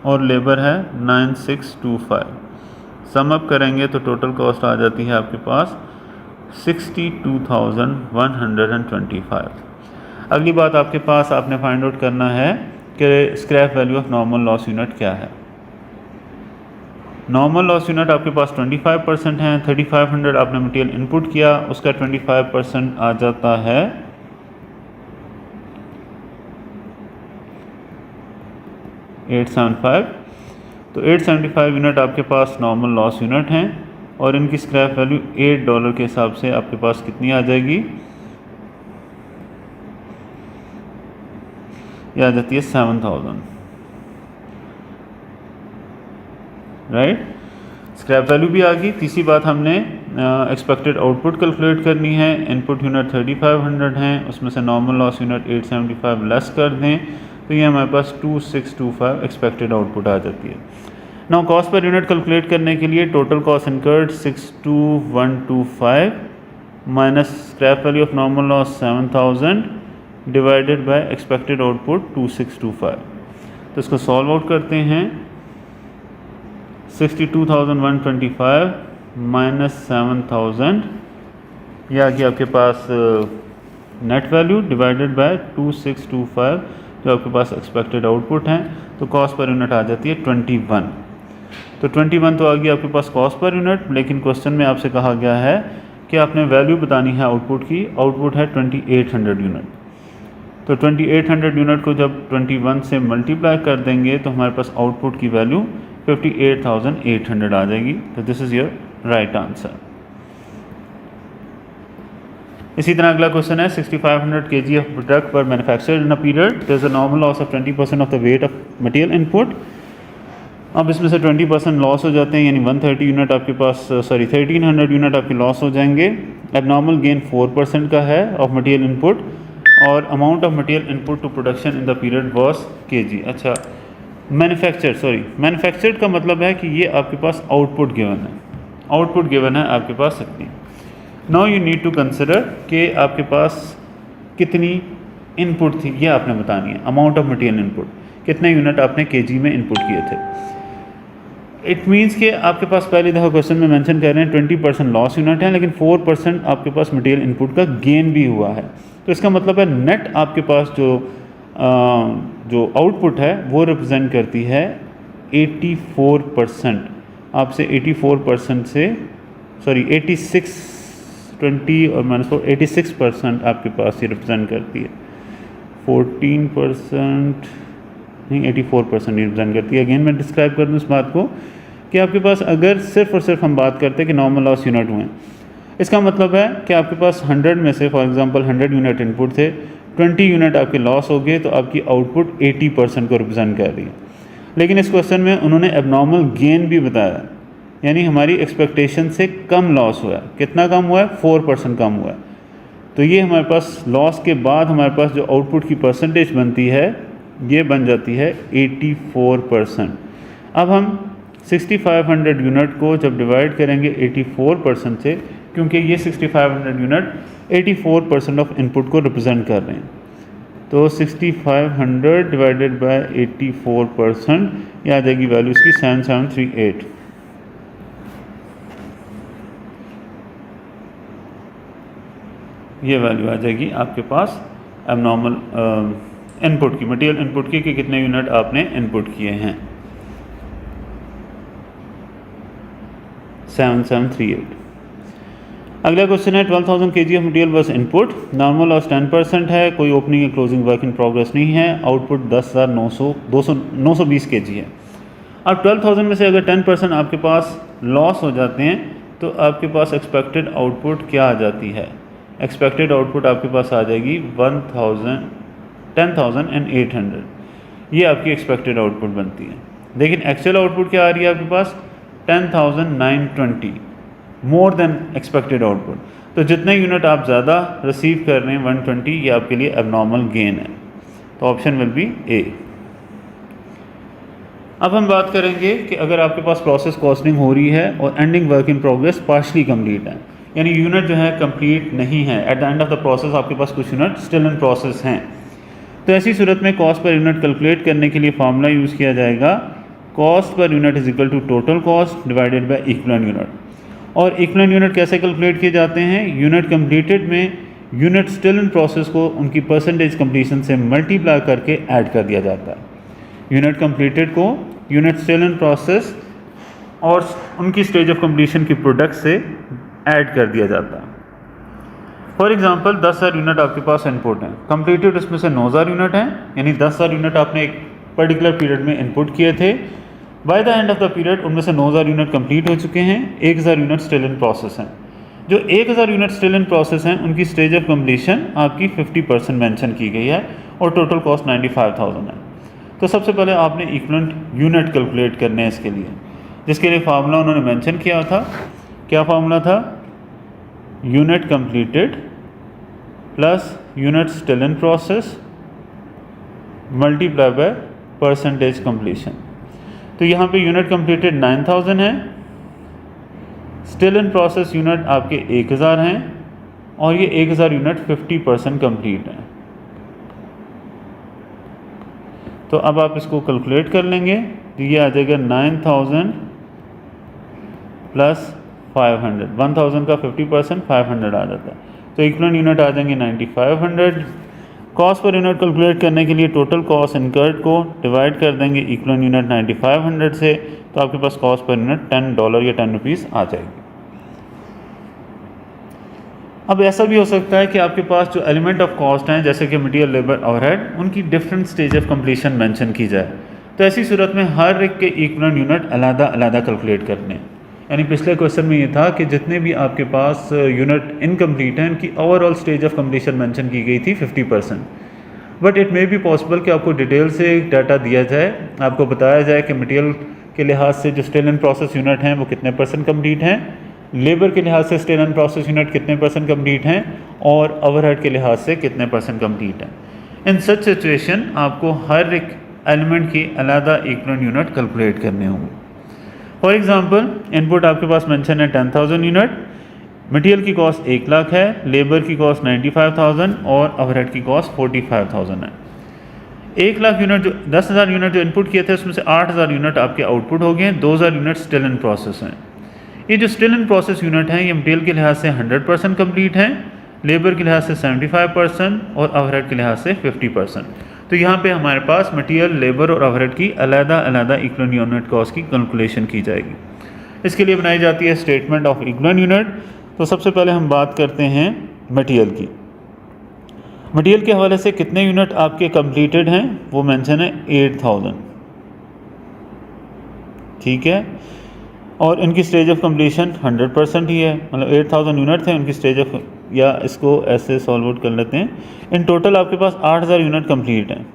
और लेबर है 9625। सम अप करेंगे तो टोटल कॉस्ट आ जाती है आपके पास 62,125। अगली बात आपके पास आपने फाइंड आउट करना है कि scrap value of normal loss unit क्या है। नॉर्मल लॉस यूनिट आपके पास 25% है। 3500 आपने मटेरियल इनपुट किया, उसका 25% आ जाता है 875। तो 875 यूनिट आपके पास नॉर्मल लॉस यूनिट हैं और इनकी स्क्रैप वैल्यू $8 के हिसाब से आपके पास कितनी आ जाएगी, ये आ जाती है 7000। राइट, स्क्रैप वैल्यू भी आ गई। तीसरी बात हमने एक्सपेक्टेड आउटपुट कैलकुलेट करनी है। इनपुट यूनिट 3500 हैं, उसमें से नॉर्मल लॉस यूनिट 875 लेस कर दें तो ये हमारे पास 2625 एक्सपेक्टेड आउटपुट आ जाती है। Now cost per unit calculate करने के लिए total cost incurred 62125 minus scrap value of normal loss 7000 divided by expected output 2625। तो इसको सॉल्व आउट करते हैं। 62,125 माइनस 7000, यह आ गया आपके पास नेट वैल्यू डिवाइडेड बाय 2625 जो आपके पास एक्सपेक्टेड आउटपुट हैं। तो कॉस्ट पर यूनिट आ जाती है 21। तो 21 तो आ गई आपके पास कॉस्ट पर यूनिट, लेकिन क्वेश्चन में आपसे कहा गया है कि आपने वैल्यू बतानी है आउटपुट की। आउटपुट है 2800 यूनिट। तो 2800 यूनिट को जब 21 से मल्टीप्लाई कर देंगे तो हमारे पास आउटपुट की वैल्यू 58,800 आ जाएगी। तो this is your right answer. इसी तरह अगला क्वेश्चन है 6500 kg of product per manufactured in a period, there is a normal loss of 20% of the weight of material input. अब इसमें से 20% लॉस हो जाते हैं, यानी 130 यूनिट आपके पास 1300 यूनिट आपके लॉस हो जाएंगे। एबनॉर्मल गेन 4% का है ऑफ मटेरियल इनपुट और amount of material input to production in the period was kg। अच्छा, मैन्युफैक्चर्ड का मतलब है कि ये आपके पास आउटपुट गिवन है, आउटपुट गिवन है आपके पास इतनी। Now you need to consider कि आपके पास कितनी इनपुट थी, ये आपने बतानी है। अमाउंट ऑफ मटेरियल इनपुट, कितने यूनिट आपने kg में इनपुट किए थे। इट मीन्स कि आपके पास पहले दफ़ा क्वेश्चन में मेंशन कर रहे हैं 20% लॉस यूनिट है, लेकिन 4% आपके पास मटेरियल इनपुट का गेन भी हुआ है। तो इसका मतलब है नेट आपके पास जो आउटपुट है वो रिप्रेजेंट करती है 84%। आपसे 84% से 20 और -4 86% आपके पास ये रिप्रेजेंट करती है। 14% नहीं, 84% रिप्रेजेंट करती है। अगेन मैं डिस्क्राइब कर दूँ इस बात को कि आपके पास अगर सिर्फ और सिर्फ हम बात करते हैं कि नॉर्मल लॉस यूनिट हुए, इसका मतलब है कि आपके पास 100 में से फॉर एग्जांपल 100 यूनिट इनपुट थे, 20 यूनिट आपके लॉस हो गए, तो आपकी आउटपुट 80% को रिप्रेजेंट कर रही है। लेकिन इस क्वेश्चन में उन्होंने एबनॉर्मल गेन भी बताया, यानी हमारी एक्सपेक्टेशन से कम लॉस हुआ है। कितना कम हुआ है? 4% कम हुआ है। तो ये हमारे पास लॉस के बाद हमारे पास जो आउटपुट की परसेंटेज बनती है ये बन जाती है 84%। अब हम 6500 यूनिट को जब डिवाइड करेंगे 84% से, क्योंकि ये 6500 यूनिट 84% ऑफ इनपुट को रिप्रेजेंट कर रहे हैं, तो 6500 डिवाइडेड बाय 84%, ये आ जाएगी वैल्यू इसकी 7738। ये वैल्यू आ जाएगी आपके पास एबनॉर्मल इनपुट की, मटेरियल इनपुट की कि कितने यूनिट आपने इनपुट किए हैं। 7738। अगला क्वेश्चन है 12,000 kg ऑफ मटेरियल बस इनपुट, नॉर्मल लॉस 10% है, कोई ओपनिंग या क्लोजिंग वर्क इन प्रोग्रेस नहीं है, आउटपुट 920 kg है। अब 12,000 में से अगर 10% आपके पास लॉस हो जाते हैं तो आपके पास एक्सपेक्टेड आउटपुट क्या आ जाती है? एक्सपेक्टेड आउटपुट आपके पास आ जाएगी 10,800। ये आपकी एक्सपेक्टेड आउटपुट बनती है। लेकिन एक्चुअल आउटपुट क्या आ रही है आपके पास? 10,920, मोर देन एक्सपेक्टेड आउटपुट। तो जितने यूनिट आप ज़्यादा रिसीव कर रहे हैं 120, ये आपके लिए एबनॉर्मल गेन है। तो ऑप्शन विल बी ए। अब हम बात करेंगे कि अगर आपके पास प्रोसेस कॉस्टिंग हो रही है और ending work in progress partially complete है, यानी यूनिट जो है कंप्लीट नहीं है, eight the end of the process आपके पास कुछ यूनिट स्टिल इन प्रोसेस हैं, तो ऐसी सूरत में कॉस्ट पर यूनिट कैलकुलेट करने के लिए फार्मूला यूज़ किया जाएगा, cost per unit is equal to total cost divided by equivalent unit. और इक्विवेलेंट यूनिट कैसे कैलकुलेट किए जाते हैं? यूनिट कंप्लीटेड में यूनिट स्टिल इन प्रोसेस को उनकी परसेंटेज कंप्लीशन से मल्टीप्लाई करके ऐड कर दिया जाता है। यूनिट कंप्लीटेड को यूनिट स्टिल इन प्रोसेस और उनकी स्टेज ऑफ कंप्लीशन की प्रोडक्ट से ऐड कर दिया जाता है। फॉर एग्जांपल 10,000 यूनिट आपके पास इनपुट हैं, कंप्लीटेड उसमें से 9,000 यूनिट हैं, यानी 10,000 यूनिट आपने एक पर्टिकुलर पीरियड में इनपुट किए थे। By the end of the period उनमें से 9,000 यूनिट कंप्लीट हो चुके हैं, 1,000 यूनिट स्टिल इन प्रोसेस हैं। जो 1,000 यूनिट स्टिल इन प्रोसेस हैं उनकी स्टेज ऑफ कंप्लीशन आपकी 50% मेंशन की गई है और टोटल कॉस्ट 95,000 है। तो सबसे पहले आपने इक्विवेलेंट यूनिट कैलकुलेट करने हैं इसके लिए, जिसके लिए फार्मूला उन्होंने मेंशन किया था। क्या फार्मूला था? Unit completed plus unit still in process multiply by percentage completion. तो यहाँ पे यूनिट कंप्लीटेड 9,000 है, स्टिल इन प्रोसेस यूनिट आपके 1,000 हैं और ये 1,000 यूनिट 50% कंप्लीट है। तो अब आप इसको कैलकुलेट कर लेंगे तो ये आ जाएगा 9,000 प्लस 500, 1,000 का 50% 500 आ जाता है। तो इक्विवेलेंट यूनिट आ जाएंगे 9,500। कॉस्ट पर यूनिट कैलकुलेट करने के लिए टोटल कॉस्ट इनकर्ड को डिवाइड कर देंगे इक्विवेलेंट यूनिट 9,500 से, तो आपके पास कॉस्ट पर यूनिट $10 या 10 रुपीज़ आ जाएगी। अब ऐसा भी हो सकता है कि आपके पास जो एलिमेंट ऑफ कॉस्ट हैं जैसे कि मटीरियल, लेबर, ओवरहेड, उनकी different stage of completion mention की जाए। तो ऐसी सूरत में हर एक के इक्विवेलेंट यूनिट अलग अलग कैलकुलेट करने हैं। यानी पिछले क्वेश्चन में ये था कि जितने भी आपके पास यूनिट इनकम्प्लीट हैं उनकी overall stage of completion mention की गई थी 50%। But it may be possible कि आपको डिटेल से डाटा दिया जाए, आपको बताया जाए कि मटेरियल के लिहाज से जो स्टिल इन प्रोसेस यूनिट हैं वो कितने % कंप्लीट हैं, लेबर के लिहाज से स्टिल इन प्रोसेस यूनिट कितने % कंप्लीट हैं और ओवरहेड के लिहाज से कितने % कंप्लीट हैं। इन सच सिचुएशन आपको हर एक एलिमेंट की अलग इक्विवेलेंट यूनिट कैलकुलेट करने होंगे। फॉर एग्जांपल इनपुट आपके पास मेंशन है 10,000 यूनिट, मटेरियल की कॉस्ट 1,00,000 है, लेबर की कॉस्ट 95,000 और ओवरहेड की कॉस्ट 45,000 है। 1,00,000 यूनिट जो 10,000 यूनिट जो इनपुट किए थे उसमें से 8,000 यूनिट आपके आउटपुट हो गए, 2,000 यूनिट स्टिल इन प्रोसेस हैं। ये जो स्टिल इन प्रोसेस यूनिट हैं ये मटेरियल के लिहाज से 100% कंप्लीट हैं, लेबर के लिहाज से 75% और ओवरहेड के लिहाज से 50%। तो यहाँ पे हमारे पास मटेरियल, लेबर और ओवरहेड की अलग अलग इक्विवेलेंट यूनिट कॉस्ट की कैलकुलेशन की जाएगी। इसके लिए बनाई जाती है स्टेटमेंट ऑफ इक्विवेलेंट यूनिट। तो सबसे पहले हम बात करते हैं मटेरियल की। मटेरियल के हवाले से कितने यूनिट आपके कंप्लीटेड हैं वो मेंशन है 8,000, ठीक है, और इनकी स्टेज ऑफ कंप्लीशन 100% ही है, मतलब 8,000 यूनिट थे उनकी स्टेज ऑफ, या इसको ऐसे सॉल्व आउट कर लेते हैं, इन टोटल आपके पास 8,000 यूनिट कंप्लीट हैं,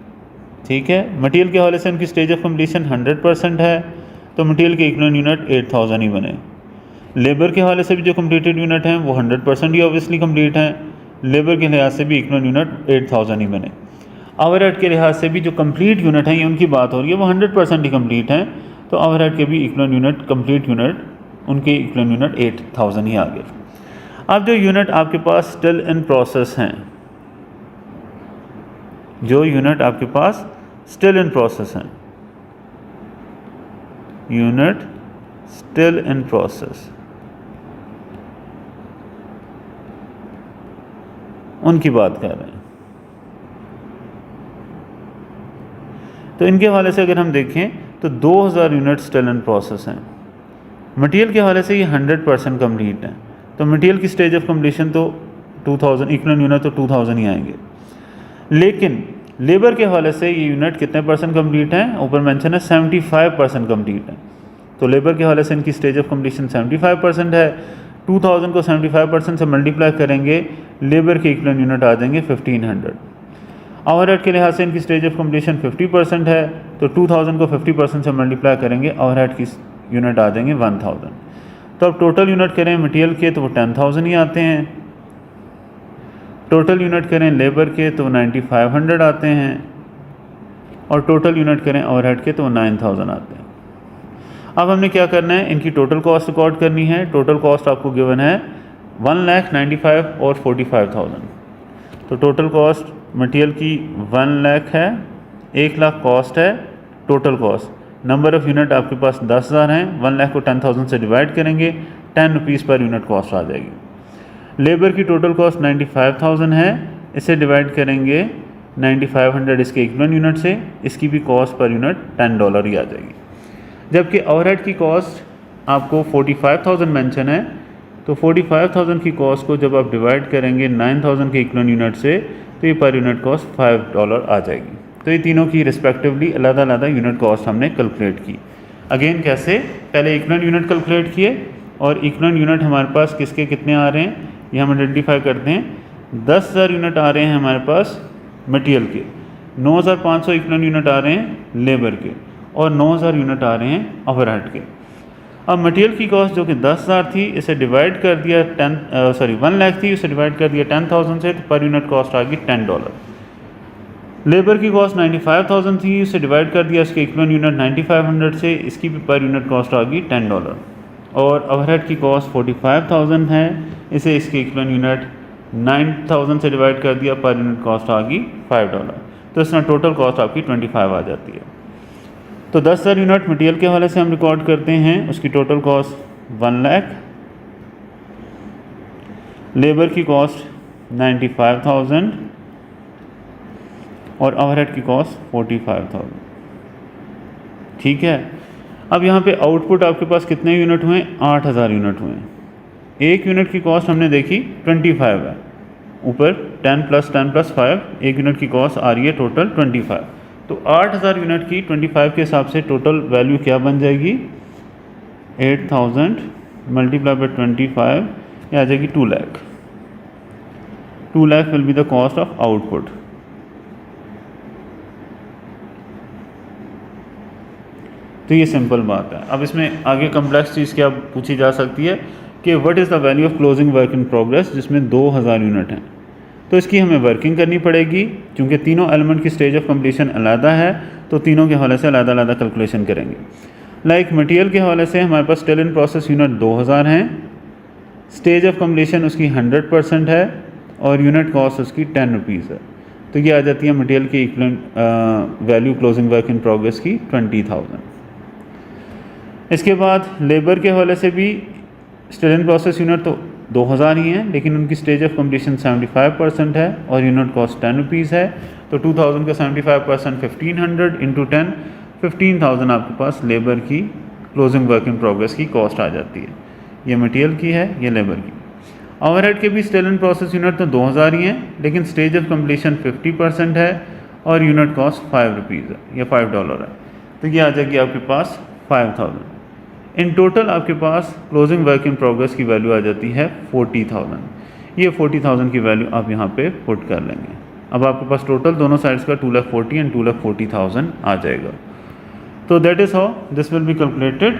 ठीक है। मटेरियल के हवाले से उनकी स्टेज ऑफ कंप्लीशन 100% है, तो मटेरियल के इक्विवेलेंट यूनिट 8,000 ही बने। लेबर के हवाले से भी जो कंप्लीटेड यूनिट हैं वो 100% ही ऑब्वियसली कंप्लीट हैं, लेबर के लिहाज से भी इक्विवेलेंट यूनिट 8,000 ही बने। ओवरहेड के लिहाज से भी जो कंप्लीट यूनिट हैं ये उनकी बात हो रही है वो 100% ही कंप्लीट हैं, तो ओवरहेड के भी इक्विवेलेंट यूनिट, कंप्लीट यूनिट, उनके इक्विवेलेंट यूनिट 8,000 ही आ गए। अब जो यूनिट आपके पास स्टिल इन प्रोसेस हैं, जो यूनिट आपके पास स्टिल इन प्रोसेस हैं, यूनिट स्टिल इन प्रोसेस, उनकी बात कर रहे हैं। तो इनके हवाले से अगर हम देखें तो 2,000 यूनिट स्टिल इन प्रोसेस हैं, मटेरियल के हवाले से ये 100% कम्प्लीट है, तो मटेरियल की स्टेज ऑफ कम्प्लीशन तो 2000, इक्विवेलेंट यूनिट तो 2000 ही आएंगे। लेकिन लेबर के हवाले से ये यूनिट कितने परसेंट कम्प्लीट हैं, ऊपर मेंशन है 75% कम्प्लीट है। तो लेबर के हवाले से इनकी स्टेज ऑफ कम्प्लीशन 75% है। 2000 को 75% से मल्टीप्लाई करेंगे, लेबर के इक्विवेलेंट यूनिट आ जाएंगे 1500। ओवरहेड के लिहाज से इनकी स्टेज ऑफ कम्प्लीशन 50% है, तो 2000 को 50% से मल्टीप्लाई करेंगे, ओवरहेड की यूनिट आ जाएंगे 1000। तो अब टोटल यूनिट करें मटेरियल के तो वो 10,000 ही आते हैं, टोटल यूनिट करें लेबर के तो 9500 आते हैं, और टोटल यूनिट करें ओवरहेड के तो 9000 आते हैं। अब हमने क्या करना है, इनकी टोटल कॉस्ट रिकॉर्ड करनी है। टोटल कॉस्ट आपको गिवन है 1,95,000 और 45,000। तो टोटल कॉस्ट मटेरियल की 1 लाख है, 1 लाख कॉस्ट है total cost. Number of unit आपके पास 10,000 हैं, 1 लाख को 10,000 से डिवाइड करेंगे, 10 रुपीज़ पर यूनिट कॉस्ट आ जाएगी। लेबर की टोटल कॉस्ट 95,000 है, इसे डिवाइड करेंगे 9500 इसके इक्विवेलेंट यूनिट से, इसकी भी कॉस्ट पर यूनिट $10 ही आ जाएगी। जबकि ओवरहेड की कॉस्ट आपको 45,000 मेंशन है, तो 45,000 की कॉस्ट को जब आप डिवाइड करेंगे 9,000 के इक्विवेलेंट यूनिट से, तो ये पर यूनिट कॉस्ट $5 आ जाएगी। तो ये तीनों की रिस्पेक्टिवली अलग-अलग यूनिट कॉस्ट हमने कैलकुलेट की। अगेन कैसे, पहले इक्विवेलेंट यूनिट कैलकुलेट किए, और इक्विवेलेंट यूनिट हमारे पास किसके कितने आ रहे हैं ये हम आइडेंटिफाई करते हैं। 10,000 यूनिट आ रहे हैं हमारे पास मटेरियल के, 9,500 इक्विवेलेंट यूनिट आ रहे हैं लेबर के, और 9,000 यूनिट आ रहे हैं ओवरहेड के। अब मटेरियल की कॉस्ट जो कि 10,000 थी, इसे डिवाइड कर दिया 1 लाख थी, इसे डिवाइड कर दिया 10,000 से, तो पर यूनिट कॉस्ट आ गई $10। लेबर की कॉस्ट 95,000 थी, इसे डिवाइड कर दिया इसके इक्विवेलेंट यूनिट 9500 से, इसकी भी पर यूनिट कॉस्ट आ गई $10। और ओवरहेड की कॉस्ट 45,000 है, इसे इसके इक्विवेलेंट यूनिट 9,000 से डिवाइड कर दिया, पर यूनिट कॉस्ट आ गई $5। तो इसमें टोटल कॉस्ट आपकी 25 आ जाती है। तो 10,000 यूनिट मटेरियल के हवाले से हम रिकॉर्ड करते हैं, उसकी टोटल कॉस्ट 1 लाख, लेबर की कॉस्ट 95,000 और ओवरहेड की कॉस्ट 45,000। ठीक है। अब यहाँ पे आउटपुट आपके पास कितने यूनिट हुए, 8,000 यूनिट हुए। एक यूनिट की कॉस्ट हमने देखी 25 है, ऊपर 10 + 10 + 5, एक यूनिट की कॉस्ट आ रही है टोटल 25। तो 8,000 यूनिट की 25 के हिसाब से टोटल वैल्यू क्या बन जाएगी, 8,000 मल्टीप्लाई बाई 25, ये आ जाएगी 2 lakh. 2 lakh will be the cost of output. तो ये सिंपल बात है। अब इसमें आगे कम्प्लेक्स चीज़ क्या पूछी जा सकती है कि what is the value of closing work in progress, जिसमें 2,000 यूनिट हैं। तो इसकी हमें वर्किंग करनी पड़ेगी, क्योंकि तीनों एलिमेंट की स्टेज ऑफ कंप्लीशन अलग है, तो तीनों के हवाले से अलग कैलकुलेशन करेंगे। लाइक मटेरियल के हवाले से हमारे पास स्टिल इन प्रोसेस यूनिट 2,000 हैं, स्टेज ऑफ कंप्लीशन उसकी 100% है, और यूनिट कॉस्ट उसकी 10 रुपीज़ है। तो ये आ जाती है मटेरियल की equivalent value closing work in progress की 20,000। इसके बाद लेबर के हवाले से भी स्टिल इन प्रोसेस यूनिट तो 2,000 ही हैं, लेकिन उनकी स्टेज ऑफ कंप्लीशन 75% है, और यूनिट कॉस्ट 10 रुपीज़ है। तो 2,000 का 75% 1,500 इंटू 10, 15,000 आपके पास लेबर की क्लोजिंग वर्क इन प्रोग्रेस की कॉस्ट आ जाती है। ये मटेरियल की है, ये लेबर की। ओवरहेड के भी स्टिल इन प्रोसेस यूनिट तो 2,000 ही हैं, लेकिन स्टेज ऑफ कंप्लीशन 50% है, और यूनिट कॉस्ट 5 रुपीज़ है या $5 है। तो ये आ जाएगी आपके पास 5,000। इन टोटल आपके पास क्लोजिंग वर्क इन प्रोग्रेस की वैल्यू आ जाती है 40,000। ये 40,000 की वैल्यू आप यहाँ पे पुट कर लेंगे। अब आपके पास टोटल दोनों साइड्स का 2,40,000 एंड 2,40,000 आ जाएगा। तो that is how this will be calculated.